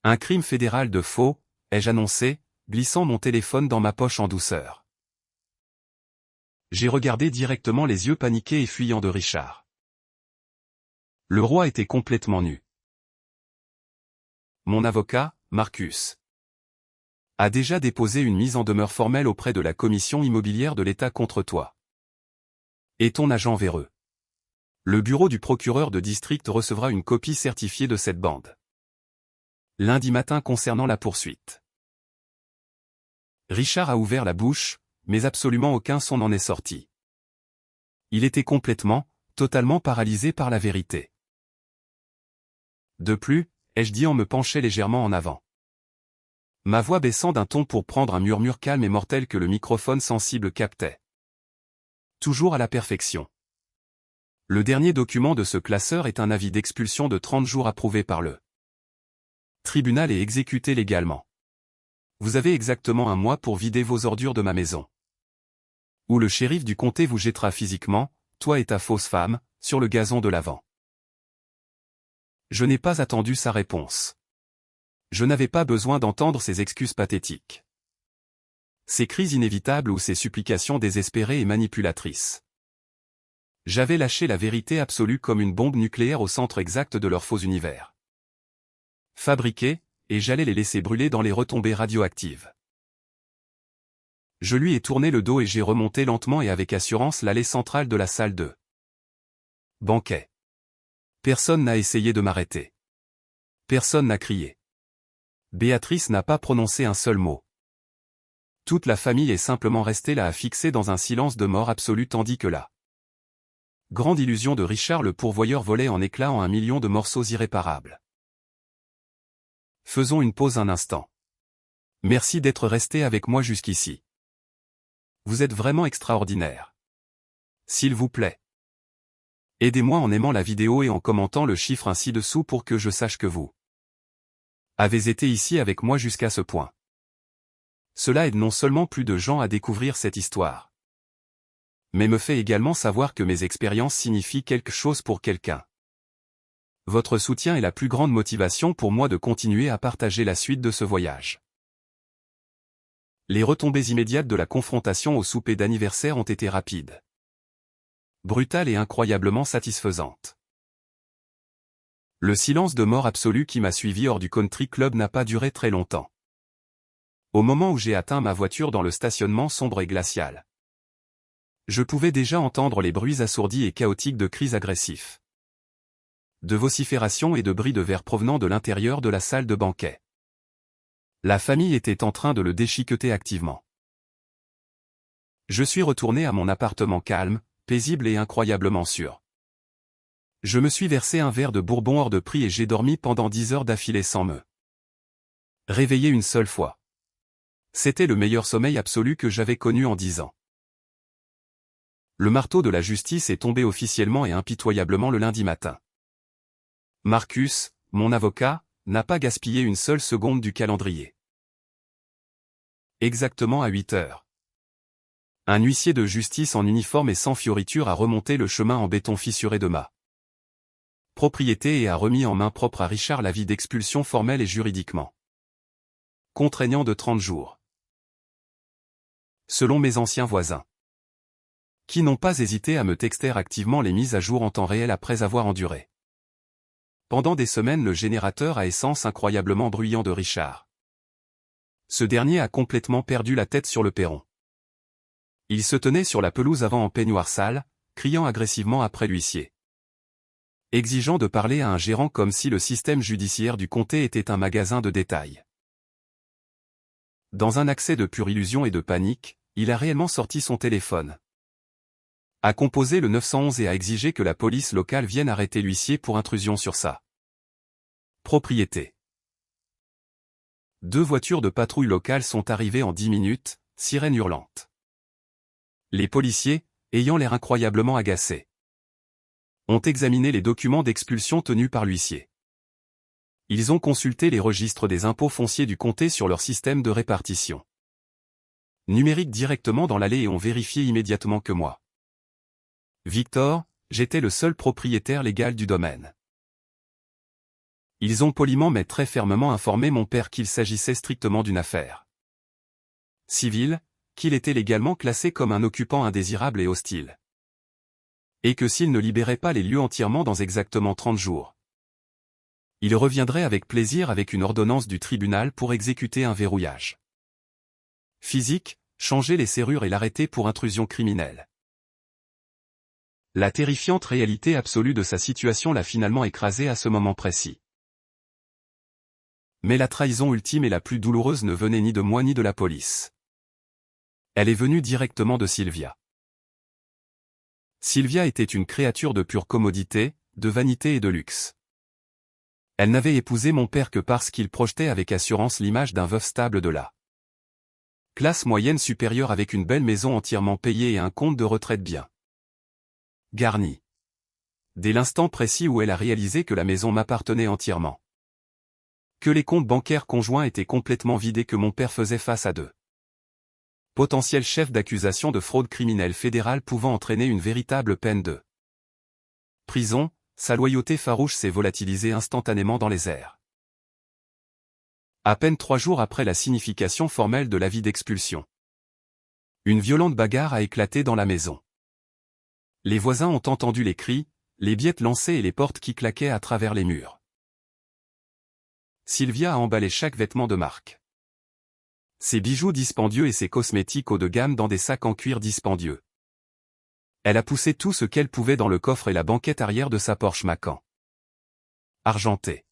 un crime fédéral de faux, ai-je annoncé, glissant mon téléphone dans ma poche en douceur. J'ai regardé directement les yeux paniqués et fuyants de Richard. Le roi était complètement nu. Mon avocat, Marcus, a déjà déposé une mise en demeure formelle auprès de la commission immobilière de l'État contre toi. Et ton agent véreux. Le bureau du procureur de district recevra une copie certifiée de cette bande. Lundi matin concernant la poursuite. Richard a ouvert la bouche, mais absolument aucun son n'en est sorti. Il était complètement, totalement paralysé par la vérité. De plus, ai-je dit en me penchant légèrement en avant. Ma voix baissant d'un ton pour prendre un murmure calme et mortel que le microphone sensible captait. Toujours à la perfection. Le dernier document de ce classeur est un avis d'expulsion de 30 jours approuvé par le tribunal et exécuté légalement. Vous avez exactement 1 mois pour vider vos ordures de ma maison. Ou le shérif du comté vous jettera physiquement, toi et ta fausse femme, sur le gazon de l'avant. Je n'ai pas attendu sa réponse. Je n'avais pas besoin d'entendre ces excuses pathétiques. Ces crises inévitables ou ces supplications désespérées et manipulatrices. J'avais lâché la vérité absolue comme une bombe nucléaire au centre exact de leur faux univers. Fabriqués, et j'allais les laisser brûler dans les retombées radioactives. Je lui ai tourné le dos et j'ai remonté lentement et avec assurance l'allée centrale de la salle 2. Banquet. Personne n'a essayé de m'arrêter. Personne n'a crié. Béatrice n'a pas prononcé un seul mot. Toute la famille est simplement restée là à fixer dans un silence de mort absolu tandis que la grande illusion de Richard le pourvoyeur volait en éclats en un million de morceaux irréparables. Faisons une pause un instant. Merci d'être resté avec moi jusqu'ici. Vous êtes vraiment extraordinaire. S'il vous plaît. Aidez-moi en aimant la vidéo et en commentant le chiffre ainsi dessous pour que je sache que vous avez été ici avec moi jusqu'à ce point. Cela aide non seulement plus de gens à découvrir cette histoire, mais me fait également savoir que mes expériences signifient quelque chose pour quelqu'un. Votre soutien est la plus grande motivation pour moi de continuer à partager la suite de ce voyage. Les retombées immédiates de la confrontation au souper d'anniversaire ont été rapides, brutales et incroyablement satisfaisantes. Le silence de mort absolu qui m'a suivi hors du country club n'a pas duré très longtemps. Au moment où j'ai atteint ma voiture dans le stationnement sombre et glacial, je pouvais déjà entendre les bruits assourdis et chaotiques de cris agressifs, de vociférations et de bris de verre provenant de l'intérieur de la salle de banquet. La famille était en train de le déchiqueter activement. Je suis retourné à mon appartement calme, paisible et incroyablement sûr. Je me suis versé un verre de bourbon hors de prix et j'ai dormi pendant 10 heures d'affilée sans me réveiller une seule fois. C'était le meilleur sommeil absolu que j'avais connu en 10 ans. Le marteau de la justice est tombé officiellement et impitoyablement le lundi matin. Marcus, mon avocat, n'a pas gaspillé une seule seconde du calendrier. Exactement à 8 heures. Un huissier de justice en uniforme et sans fioriture a remonté le chemin en béton fissuré de ma propriété et a remis en main propre à Richard l'avis d'expulsion formelle et juridiquement contraignant de 30 jours. Selon mes anciens voisins, qui n'ont pas hésité à me texter activement les mises à jour en temps réel après avoir enduré pendant des semaines le générateur à essence incroyablement bruyant de Richard. Ce dernier a complètement perdu la tête sur le perron. Il se tenait sur la pelouse avant en peignoir sale, criant agressivement après l'huissier, exigeant de parler à un gérant comme si le système judiciaire du comté était un magasin de détail. Dans un accès de pure illusion et de panique, il a réellement sorti son téléphone, a composé le 911 et a exigé que la police locale vienne arrêter l'huissier pour intrusion sur sa propriété. 2 voitures de patrouille locale sont arrivées en 10 minutes, sirènes hurlantes. Les policiers, ayant l'air incroyablement agacés, ont examiné les documents d'expulsion tenus par l'huissier. Ils ont consulté les registres des impôts fonciers du comté sur leur système de répartition numérique directement dans l'allée et ont vérifié immédiatement que moi, Victor, j'étais le seul propriétaire légal du domaine. Ils ont poliment mais très fermement informé mon père qu'il s'agissait strictement d'une affaire civile, qu'il était légalement classé comme un occupant indésirable et hostile, et que s'il ne libérait pas les lieux entièrement dans exactement 30 jours, il reviendrait avec plaisir avec une ordonnance du tribunal pour exécuter un verrouillage physique, changer les serrures et l'arrêter pour intrusion criminelle. La terrifiante réalité absolue de sa situation l'a finalement écrasé à ce moment précis. Mais la trahison ultime et la plus douloureuse ne venait ni de moi ni de la police. Elle est venue directement de Sylvia. Sylvia était une créature de pure commodité, de vanité et de luxe. Elle n'avait épousé mon père que parce qu'il projetait avec assurance l'image d'un veuf stable de la classe moyenne supérieure avec une belle maison entièrement payée et un compte de retraite bien garni. Dès l'instant précis où elle a réalisé que la maison m'appartenait entièrement, que les comptes bancaires conjoints étaient complètement vidés, que mon père faisait face à 2 potentiels chefs d'accusation de fraude criminelle fédérale pouvant entraîner une véritable peine de prison, sa loyauté farouche s'est volatilisée instantanément dans les airs. À peine 3 jours après la signification formelle de l'avis d'expulsion. Une violente bagarre a éclaté dans la maison. Les voisins ont entendu les cris, les billettes lancées et les portes qui claquaient à travers les murs. Sylvia a emballé chaque vêtement de marque. Ses bijoux dispendieux et ses cosmétiques haut de gamme dans des sacs en cuir dispendieux. Elle a poussé tout ce qu'elle pouvait dans le coffre et la banquette arrière de sa Porsche Macan. Argentée.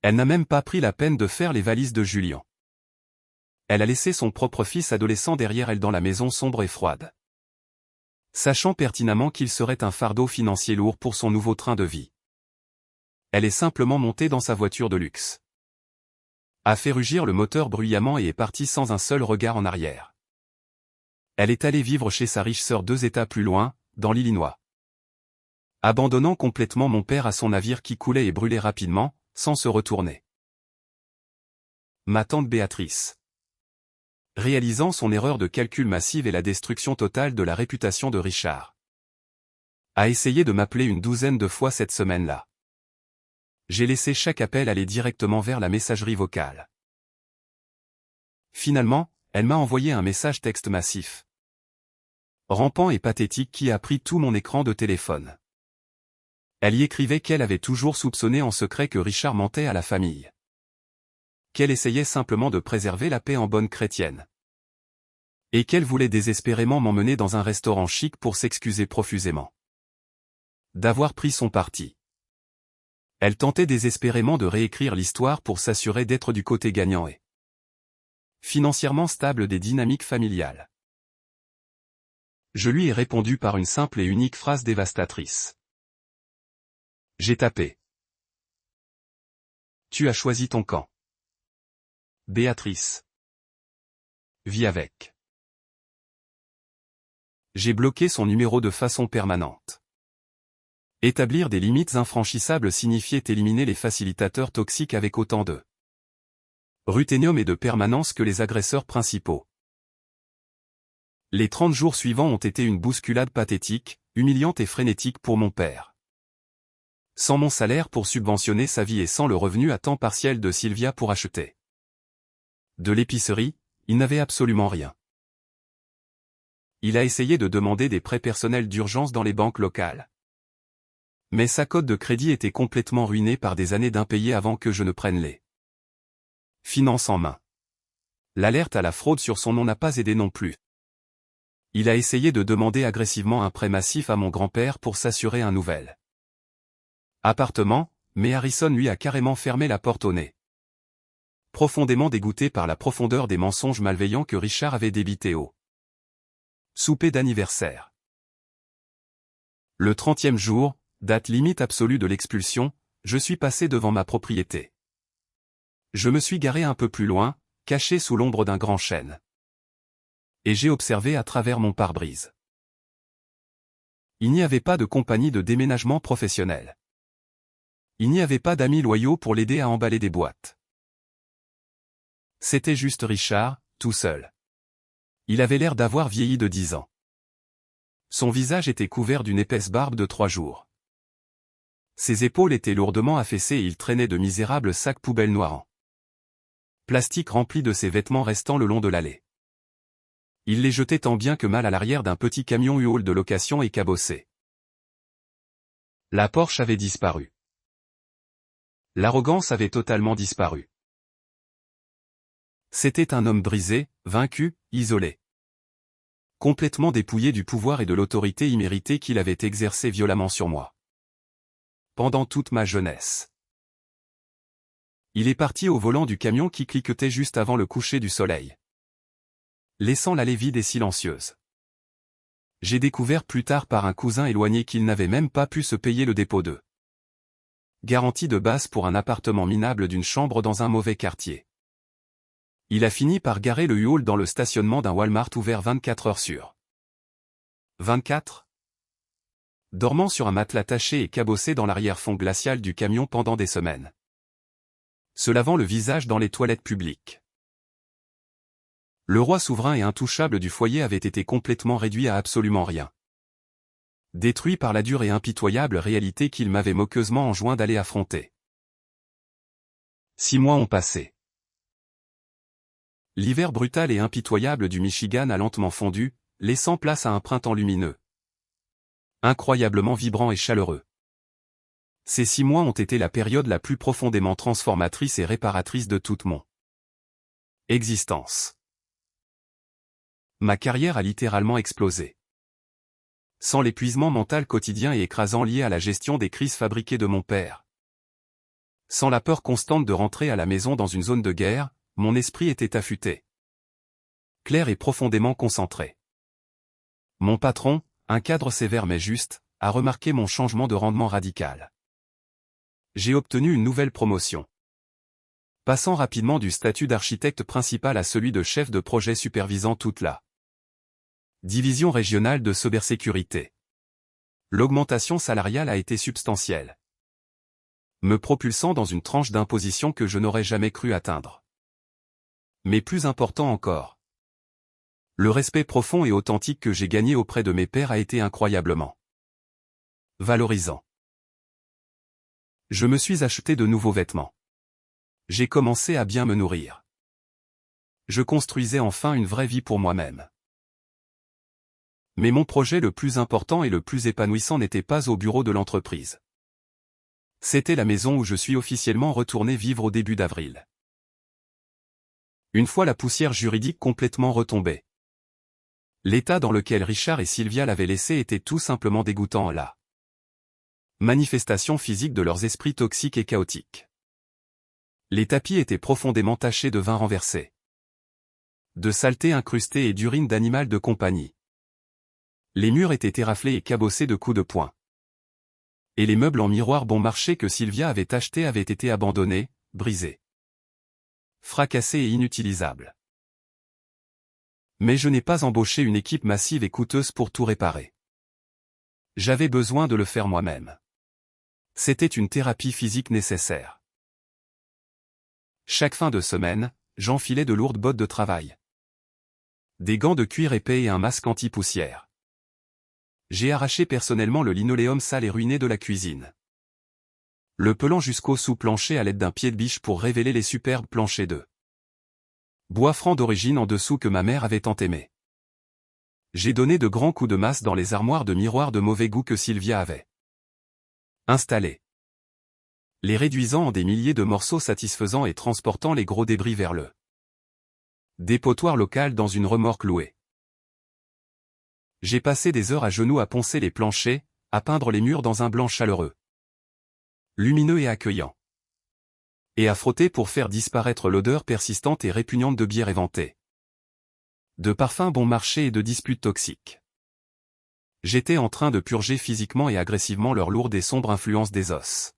Elle n'a même pas pris la peine de faire les valises de Julien. Elle a laissé son propre fils adolescent derrière elle dans la maison sombre et froide. Sachant pertinemment qu'il serait un fardeau financier lourd pour son nouveau train de vie. Elle est simplement montée dans sa voiture de luxe. A fait rugir le moteur bruyamment et est partie sans un seul regard en arrière. Elle est allée vivre chez sa riche sœur 2 États plus loin, dans l'Illinois. Abandonnant complètement mon père à son navire qui coulait et brûlait rapidement, sans se retourner. Ma tante Béatrice. Réalisant son erreur de calcul massive et la destruction totale de la réputation de Richard. A essayé de m'appeler une 12aine de fois cette semaine-là. J'ai laissé chaque appel aller directement vers la messagerie vocale. Finalement, elle m'a envoyé un message texte massif. Rampant et pathétique qui a pris tout mon écran de téléphone. Elle y écrivait qu'elle avait toujours soupçonné en secret que Richard mentait à la famille. Qu'elle essayait simplement de préserver la paix en bonne chrétienne. Et qu'elle voulait désespérément m'emmener dans un restaurant chic pour s'excuser profusément. D'avoir pris son parti. Elle tentait désespérément de réécrire l'histoire pour s'assurer d'être du côté gagnant et financièrement stable des dynamiques familiales. Je lui ai répondu par une simple et unique phrase dévastatrice. J'ai tapé. Tu as choisi ton camp. Béatrice. Vis avec. J'ai bloqué son numéro de façon permanente. Établir des limites infranchissables signifiait éliminer les facilitateurs toxiques avec autant de ruthénium et de permanence que les agresseurs principaux. Les 30 jours suivants ont été une bousculade pathétique, humiliante et frénétique pour mon père. Sans mon salaire pour subventionner sa vie et sans le revenu à temps partiel de Sylvia pour acheter de l'épicerie, il n'avait absolument rien. Il a essayé de demander des prêts personnels d'urgence dans les banques locales. Mais sa cote de crédit était complètement ruinée par des années d'impayés avant que je ne prenne les finances en main. L'alerte à la fraude sur son nom n'a pas aidé non plus. Il a essayé de demander agressivement un prêt massif à mon grand-père pour s'assurer un nouvel appartement, mais Harrison lui a carrément fermé la porte au nez. Profondément dégoûté par la profondeur des mensonges malveillants que Richard avait débités au souper d'anniversaire. Le 30e jour, date limite absolue de l'expulsion, je suis passé devant ma propriété. Je me suis garé un peu plus loin, caché sous l'ombre d'un grand chêne. Et j'ai observé à travers mon pare-brise. Il n'y avait pas de compagnie de déménagement professionnel. Il n'y avait pas d'amis loyaux pour l'aider à emballer des boîtes. C'était juste Richard, tout seul. Il avait l'air d'avoir vieilli de 10 ans. Son visage était couvert d'une épaisse barbe de 3 jours. Ses épaules étaient lourdement affaissées et il traînait de misérables sacs poubelles noirs en plastique remplis de ses vêtements restant le long de l'allée. Il les jetait tant bien que mal à l'arrière d'un petit camion U-Haul de location et cabossé. La Porsche avait disparu. L'arrogance avait totalement disparu. C'était un homme brisé, vaincu, isolé. Complètement dépouillé du pouvoir et de l'autorité imméritée qu'il avait exercé violemment sur moi. Pendant toute ma jeunesse. Il est parti au volant du camion qui cliquetait juste avant le coucher du soleil. Laissant l'allée vide et silencieuse. J'ai découvert plus tard par un cousin éloigné qu'il n'avait même pas pu se payer le dépôt de garantie de base pour un appartement minable d'une chambre dans un mauvais quartier. Il a fini par garer le U-Haul dans le stationnement d'un Walmart ouvert 24 heures sur 24. Dormant sur un matelas taché et cabossé dans l'arrière-fond glacial du camion pendant des semaines. Se lavant le visage dans les toilettes publiques. Le roi souverain et intouchable du foyer avait été complètement réduit à absolument rien. Détruit par la dure et impitoyable réalité qu'il m'avait moqueusement enjoint d'aller affronter. 6 mois ont passé. L'hiver brutal et impitoyable du Michigan a lentement fondu, laissant place à un printemps lumineux. Incroyablement vibrant et chaleureux. Ces 6 mois ont été la période la plus profondément transformatrice et réparatrice de toute mon existence. Ma carrière a littéralement explosé. Sans l'épuisement mental quotidien et écrasant lié à la gestion des crises fabriquées de mon père. Sans la peur constante de rentrer à la maison dans une zone de guerre, mon esprit était affûté. Clair et profondément concentré. Mon patron, un cadre sévère mais juste, a remarqué mon changement de rendement radical. J'ai obtenu une nouvelle promotion. Passant rapidement du statut d'architecte principal à celui de chef de projet supervisant toute la division régionale de cybersécurité. L'augmentation salariale a été substantielle, me propulsant dans une tranche d'imposition que je n'aurais jamais cru atteindre. Mais plus important encore, le respect profond et authentique que j'ai gagné auprès de mes pairs a été incroyablement valorisant. Je me suis acheté de nouveaux vêtements. J'ai commencé à bien me nourrir. Je construisais enfin une vraie vie pour moi-même. Mais mon projet le plus important et le plus épanouissant n'était pas au bureau de l'entreprise. C'était la maison où je suis officiellement retourné vivre au début d'avril. Une fois la poussière juridique complètement retombée. L'état dans lequel Richard et Sylvia l'avaient laissé était tout simplement dégoûtant là. Manifestation physique de leurs esprits toxiques et chaotiques. Les tapis étaient profondément tachés de vin renversé, de saleté incrustée et d'urine d'animal de compagnie. Les murs étaient éraflés et cabossés de coups de poing. Et les meubles en miroir bon marché que Sylvia avait achetés avaient été abandonnés, brisés, fracassés et inutilisables. Mais je n'ai pas embauché une équipe massive et coûteuse pour tout réparer. J'avais besoin de le faire moi-même. C'était une thérapie physique nécessaire. Chaque fin de semaine, j'enfilais de lourdes bottes de travail, des gants de cuir épais et un masque anti-poussière. J'ai arraché personnellement le linoléum sale et ruiné de la cuisine, le pelant jusqu'au sous-plancher à l'aide d'un pied de biche pour révéler les superbes planchers de bois franc d'origine en dessous que ma mère avait tant aimé. J'ai donné de grands coups de masse dans les armoires de miroirs de mauvais goût que Sylvia avait installées, les réduisant en des milliers de morceaux satisfaisants et transportant les gros débris vers le dépotoir local dans une remorque louée. J'ai passé des heures à genoux à poncer les planchers, à peindre les murs dans un blanc chaleureux, lumineux et accueillant, et à frotter pour faire disparaître l'odeur persistante et répugnante de bière éventée, de parfums bon marché et de disputes toxiques. J'étais en train de purger physiquement et agressivement leur lourde et sombre influence des os.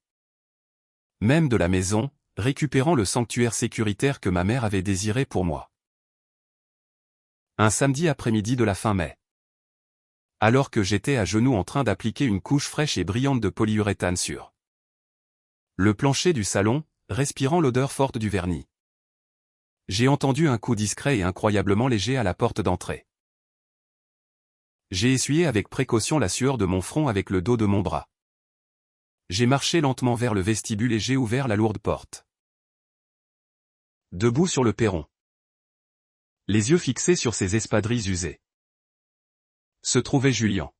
Même de la maison, récupérant le sanctuaire sécuritaire que ma mère avait désiré pour moi. Un samedi après-midi de la fin mai. Alors que j'étais à genoux en train d'appliquer une couche fraîche et brillante de polyuréthane sur le plancher du salon, respirant l'odeur forte du vernis. J'ai entendu un coup discret et incroyablement léger à la porte d'entrée. J'ai essuyé avec précaution la sueur de mon front avec le dos de mon bras. J'ai marché lentement vers le vestibule et j'ai ouvert la lourde porte. Debout sur le perron, les yeux fixés sur ses espadrilles usées, se trouvait Julien.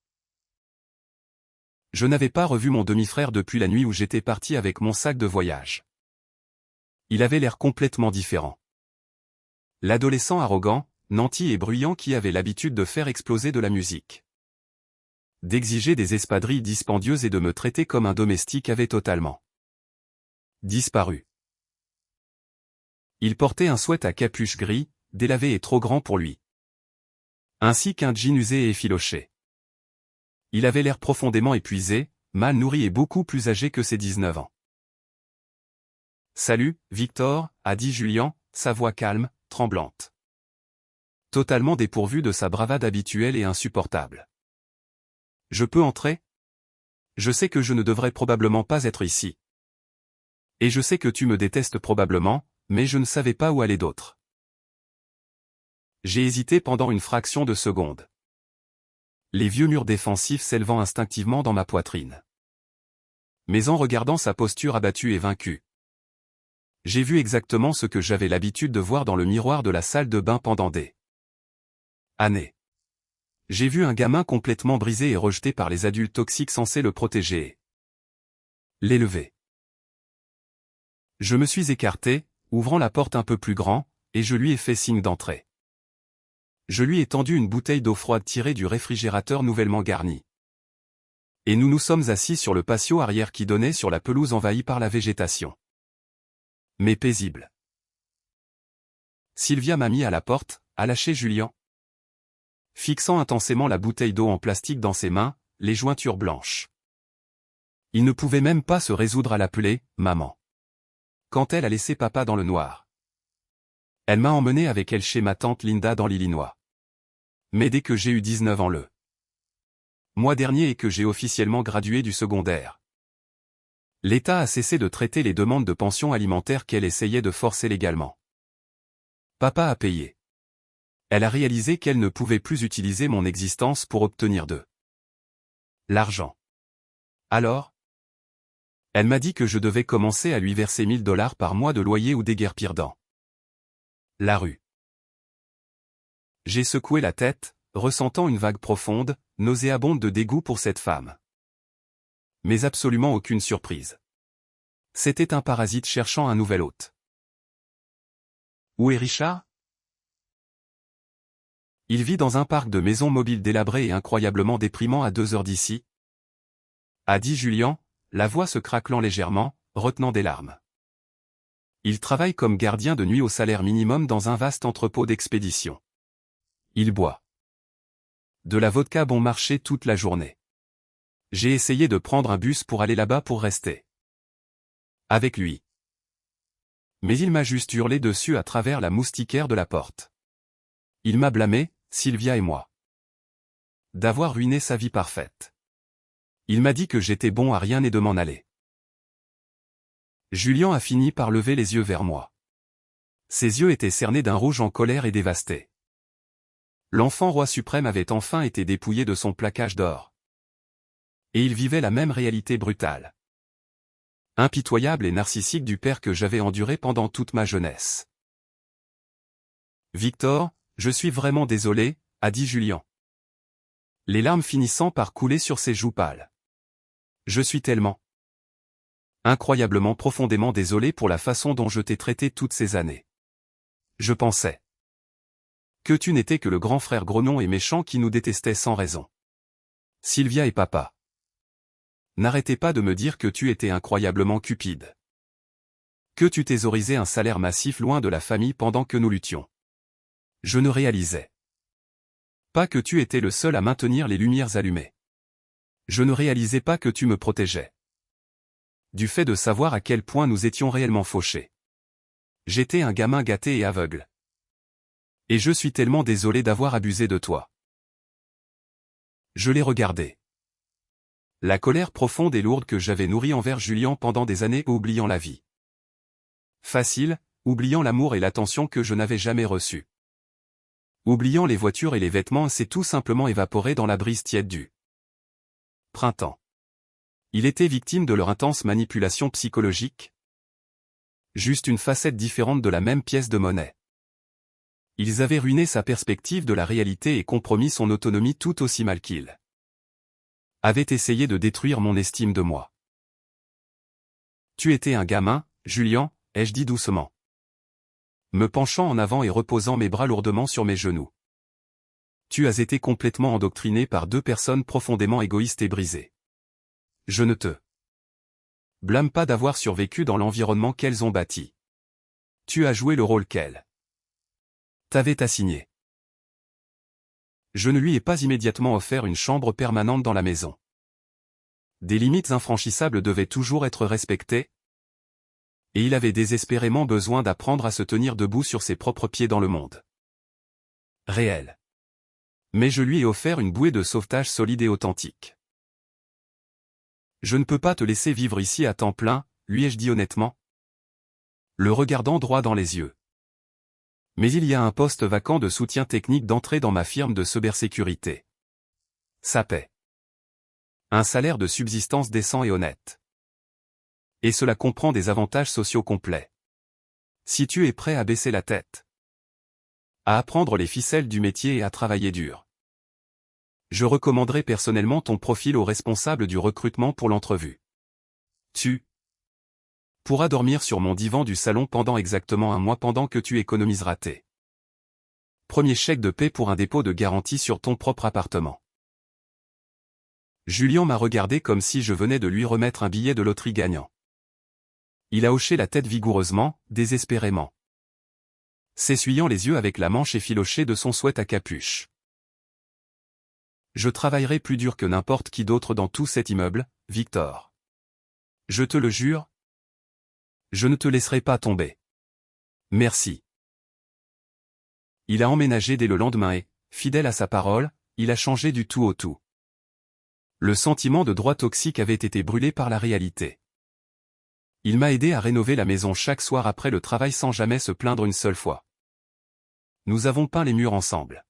Je n'avais pas revu mon demi-frère depuis la nuit où j'étais parti avec mon sac de voyage. Il avait l'air complètement différent. L'adolescent arrogant, nanti et bruyant qui avait l'habitude de faire exploser de la musique, d'exiger des espadrilles dispendieuses et de me traiter comme un domestique avait totalement disparu. Il portait un sweat à capuche gris, délavé et trop grand pour lui, ainsi qu'un jean usé et effiloché. Il avait l'air profondément épuisé, mal nourri et beaucoup plus âgé que ses 19 ans. « Salut, Victor » a dit Julien, sa voix calme, tremblante. Totalement dépourvu de sa bravade habituelle et insupportable. « Je peux entrer ? Je sais que je ne devrais probablement pas être ici. Et je sais que tu me détestes probablement, mais je ne savais pas où aller d'autre. » J'ai hésité pendant une fraction de seconde. Les vieux murs défensifs s'élevant instinctivement dans ma poitrine. Mais en regardant sa posture abattue et vaincue, J'ai vu exactement ce que j'avais l'habitude de voir dans le miroir de la salle de bain pendant des années. J'ai vu un gamin complètement brisé et rejeté par les adultes toxiques censés le protéger et l'élever. Je me suis écarté, ouvrant la porte un peu plus grand, et je lui ai fait signe d'entrer. Je lui ai tendu une bouteille d'eau froide tirée du réfrigérateur nouvellement garnie. Et nous nous sommes assis sur le patio arrière qui donnait sur la pelouse envahie par la végétation. Mais paisible. Sylvia m'a mis à la porte, a lâché Julien. Fixant intensément la bouteille d'eau en plastique dans ses mains, les jointures blanches. Il ne pouvait même pas se résoudre à l'appeler « maman ». Quand elle a laissé papa dans le noir. Elle m'a emmené avec elle chez ma tante Linda dans l'Illinois. Mais dès que j'ai eu 19 ans le mois dernier et que j'ai officiellement gradué du secondaire, l'État a cessé de traiter les demandes de pension alimentaire qu'elle essayait de forcer légalement. Papa a payé. Elle a réalisé qu'elle ne pouvait plus utiliser mon existence pour obtenir de l'argent. Alors, elle m'a dit que je devais commencer à lui verser $1000 par mois de loyer ou déguerpir dans la rue. J'ai secoué la tête, ressentant une vague profonde, nauséabonde de dégoût pour cette femme. Mais absolument aucune surprise. C'était un parasite cherchant un nouvel hôte. Où est Richard? Il vit dans un parc de maisons mobiles délabré et incroyablement déprimant à 2 heures d'ici, a dit Julien, la voix se craquelant légèrement, retenant des larmes. Il travaille comme gardien de nuit au salaire minimum dans un vaste entrepôt d'expédition. Il boit de la vodka bon marché toute la journée. J'ai essayé de prendre un bus pour aller là-bas pour rester avec lui. Mais il m'a juste hurlé dessus à travers la moustiquaire de la porte. Il m'a blâmé, Sylvia et moi, d'avoir ruiné sa vie parfaite. Il m'a dit que j'étais bon à rien et de m'en aller. Julien a fini par lever les yeux vers moi. Ses yeux étaient cernés d'un rouge en colère et dévasté. L'enfant roi suprême avait enfin été dépouillé de son plaquage d'or. Et il vivait la même réalité brutale, impitoyable et narcissique du père que j'avais enduré pendant toute ma jeunesse. Victor, je suis vraiment désolé, a dit Julien, les larmes finissant par couler sur ses joues pâles. Je suis tellement, incroyablement profondément désolé pour la façon dont je t'ai traité toutes ces années. Je pensais que tu n'étais que le grand frère grognon et méchant qui nous détestait sans raison. Sylvia et papa n'arrêtez pas de me dire que tu étais incroyablement cupide. Que tu thésaurisais un salaire massif loin de la famille pendant que nous luttions. Je ne réalisais pas que tu étais le seul à maintenir les lumières allumées. Je ne réalisais pas que tu me protégeais du fait de savoir à quel point nous étions réellement fauchés. J'étais un gamin gâté et aveugle. Et je suis tellement désolé d'avoir abusé de toi. Je l'ai regardé. La colère profonde et lourde que j'avais nourrie envers Julien pendant des années, oubliant la vie facile, oubliant l'amour et l'attention que je n'avais jamais reçus. Oubliant les voitures et les vêtements, s'est tout simplement évaporé dans la brise tiède du printemps. Il était victime de leur intense manipulation psychologique. Juste une facette différente de la même pièce de monnaie. Ils avaient ruiné sa perspective de la réalité et compromis son autonomie tout aussi mal qu'ils avaient essayé de détruire mon estime de moi. Tu étais un gamin, Julien, ai-je dit doucement, me penchant en avant et reposant mes bras lourdement sur mes genoux. Tu as été complètement endoctriné par 2 personnes profondément égoïstes et brisées. Je ne te blâme pas d'avoir survécu dans l'environnement qu'elles ont bâti. Tu as joué le rôle qu'elles t'avaient assigné. Je ne lui ai pas immédiatement offert une chambre permanente dans la maison. Des limites infranchissables devaient toujours être respectées, et il avait désespérément besoin d'apprendre à se tenir debout sur ses propres pieds dans le monde réel. Mais je lui ai offert une bouée de sauvetage solide et authentique. Je ne peux pas te laisser vivre ici à temps plein, lui ai-je dit honnêtement, le regardant droit dans les yeux. Mais il y a un poste vacant de soutien technique d'entrée dans ma firme de cybersécurité. Ça paie un salaire de subsistance décent et honnête. Et cela comprend des avantages sociaux complets. Si tu es prêt à baisser la tête, à apprendre les ficelles du métier et à travailler dur, je recommanderais personnellement ton profil au responsable du recrutement pour l'entrevue. Tu pourras dormir sur mon divan du salon pendant exactement un mois pendant que tu économiseras tes premier chèque de paie pour un dépôt de garantie sur ton propre appartement. Julien m'a regardé comme si je venais de lui remettre un billet de loterie gagnant. Il a hoché la tête vigoureusement, désespérément, s'essuyant les yeux avec la manche effilochée de son sweat à capuche. Je travaillerai plus dur que n'importe qui d'autre dans tout cet immeuble, Victor. Je te le jure. Je ne te laisserai pas tomber. Merci. Il a emménagé dès le lendemain et, fidèle à sa parole, il a changé du tout au tout. Le sentiment de droit toxique avait été brûlé par la réalité. Il m'a aidé à rénover la maison chaque soir après le travail sans jamais se plaindre une seule fois. Nous avons peint les murs ensemble.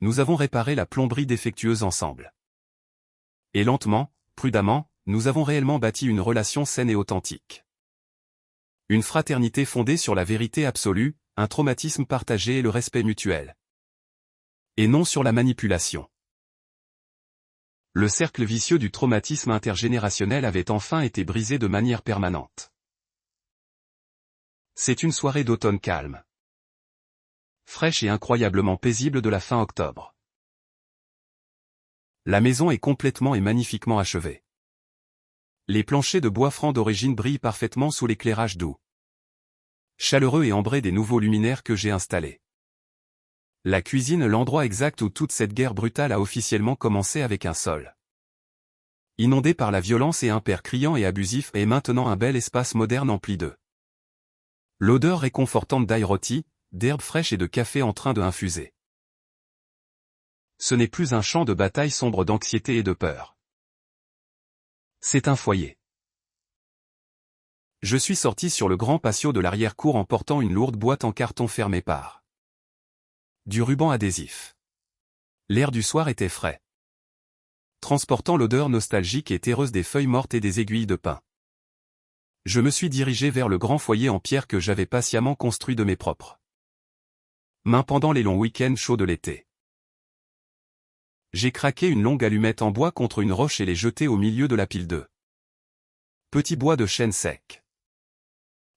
Nous avons réparé la plomberie défectueuse ensemble. Et lentement, prudemment, nous avons réellement bâti une relation saine et authentique. Une fraternité fondée sur la vérité absolue, un traumatisme partagé et le respect mutuel. Et non sur la manipulation. Le cercle vicieux du traumatisme intergénérationnel avait enfin été brisé de manière permanente. C'est une soirée d'automne calme, fraîche et incroyablement paisible de la fin octobre. La maison est complètement et magnifiquement achevée. Les planchers de bois franc d'origine brillent parfaitement sous l'éclairage doux, chaleureux et ambré des nouveaux luminaires que j'ai installés. La cuisine, l'endroit exact où toute cette guerre brutale a officiellement commencé avec un sol inondé par la violence et un père criant et abusif, est maintenant un bel espace moderne empli de l'odeur réconfortante d'ail rôti, d'herbes fraîches et de café en train de infuser. Ce n'est plus un champ de bataille sombre d'anxiété et de peur. C'est un foyer. Je suis sorti sur le grand patio de l'arrière-cour en portant une lourde boîte en carton fermée par du ruban adhésif. L'air du soir était frais, transportant l'odeur nostalgique et terreuse des feuilles mortes et des aiguilles de pin. Je me suis dirigé vers le grand foyer en pierre que j'avais patiemment construit de mes propres mains pendant les longs week-ends chauds de l'été. J'ai craqué une longue allumette en bois contre une roche et l'ai jetée au milieu de la pile de petits bois de chêne sec.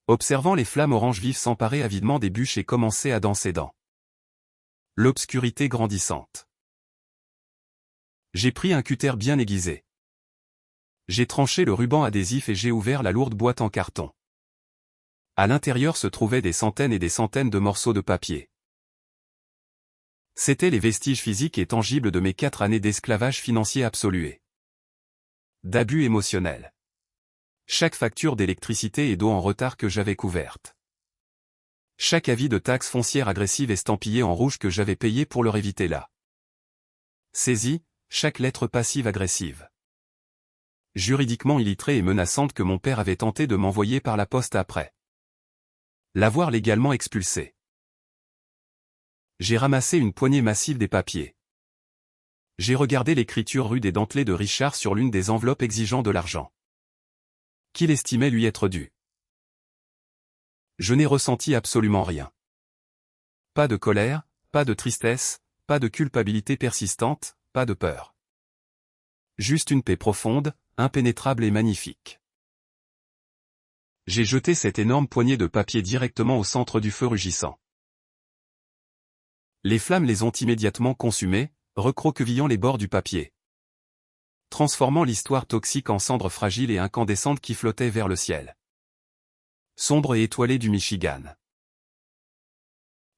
Observant les flammes orange vives s'emparer avidement des bûches et commencer à danser dans l'obscurité grandissante. J'ai pris un cutter bien aiguisé. J'ai tranché le ruban adhésif et j'ai ouvert la lourde boîte en carton. À l'intérieur se trouvaient des centaines et des centaines de morceaux de papier. C'étaient les vestiges physiques et tangibles de mes 4 années d'esclavage financier absolu et d'abus émotionnel. Chaque facture d'électricité et d'eau en retard que j'avais couverte. Chaque avis de taxe foncière agressive estampillé en rouge que j'avais payé pour leur éviter la saisie, chaque lettre passive agressive, juridiquement illitrée et menaçante que mon père avait tenté de m'envoyer par la poste après l'avoir légalement expulsé. J'ai ramassé une poignée massive des papiers. J'ai regardé l'écriture rude et dentelée de Richard sur l'une des enveloppes exigeant de l'argent qu'il estimait lui être dû. Je n'ai ressenti absolument rien. Pas de colère, pas de tristesse, pas de culpabilité persistante, pas de peur. Juste une paix profonde, impénétrable et magnifique. J'ai jeté cette énorme poignée de papier directement au centre du feu rugissant. Les flammes les ont immédiatement consumés, recroquevillant les bords du papier, transformant l'histoire toxique en cendres fragiles et incandescentes qui flottaient vers le ciel sombre et étoilé du Michigan.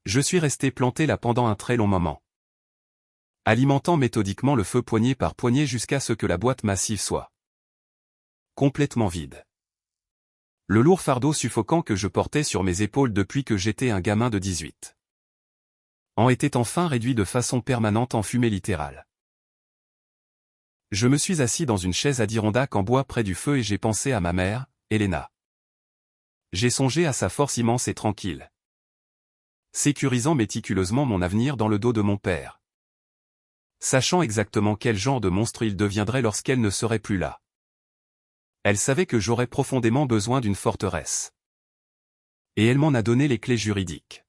Je suis resté planté là pendant un très long moment, alimentant méthodiquement le feu poignée par poignée jusqu'à ce que la boîte massive soit complètement vide. Le lourd fardeau suffocant que je portais sur mes épaules depuis que j'étais un gamin de 18 ans était enfin réduit de façon permanente en fumée littérale. Je me suis assis dans une chaise Adirondack en bois près du feu et j'ai pensé à ma mère, Elena. J'ai songé à sa force immense et tranquille, sécurisant méticuleusement mon avenir dans le dos de mon père, sachant exactement quel genre de monstre il deviendrait lorsqu'elle ne serait plus là. Elle savait que j'aurais profondément besoin d'une forteresse. Et elle m'en a donné les clés juridiques.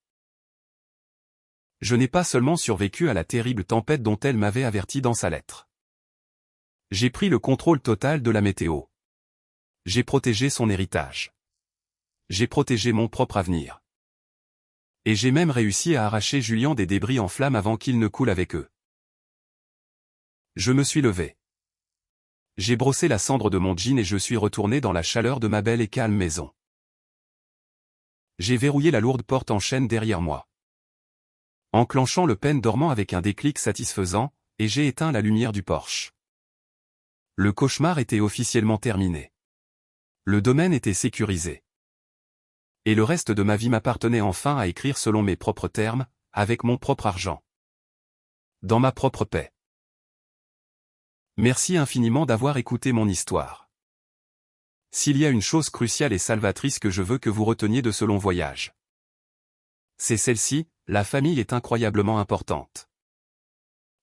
Je n'ai pas seulement survécu à la terrible tempête dont elle m'avait averti dans sa lettre. J'ai pris le contrôle total de la météo. J'ai protégé son héritage. J'ai protégé mon propre avenir. Et j'ai même réussi à arracher Julian des débris en flammes avant qu'il ne coule avec eux. Je me suis levé. J'ai brossé la cendre de mon jean et je suis retourné dans la chaleur de ma belle et calme maison. J'ai verrouillé la lourde porte en chêne derrière moi. Enclenchant le pêne dormant avec un déclic satisfaisant, et j'ai éteint la lumière du porche. Le cauchemar était officiellement terminé. Le domaine était sécurisé. Et le reste de ma vie m'appartenait enfin à écrire selon mes propres termes, avec mon propre argent. Dans ma propre paix. Merci infiniment d'avoir écouté mon histoire. S'il y a une chose cruciale et salvatrice que je veux que vous reteniez de ce long voyage, c'est celle-ci: la famille est incroyablement importante.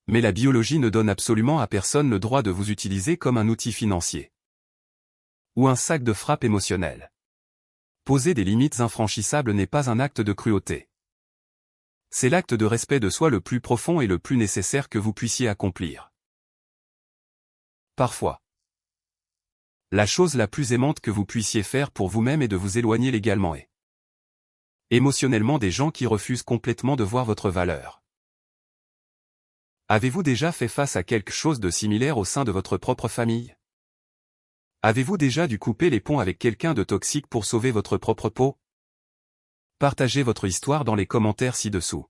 Mais la biologie ne donne absolument à personne le droit de vous utiliser comme un outil financier. Ou un sac de frappe émotionnel. Poser des limites infranchissables n'est pas un acte de cruauté. C'est l'acte de respect de soi le plus profond et le plus nécessaire que vous puissiez accomplir. Parfois, la chose la plus aimante que vous puissiez faire pour vous-même est de vous éloigner légalement et émotionnellement des gens qui refusent complètement de voir votre valeur. Avez-vous déjà fait face à quelque chose de similaire au sein de votre propre famille? Avez-vous déjà dû couper les ponts avec quelqu'un de toxique pour sauver votre propre peau? Partagez votre histoire dans les commentaires ci-dessous.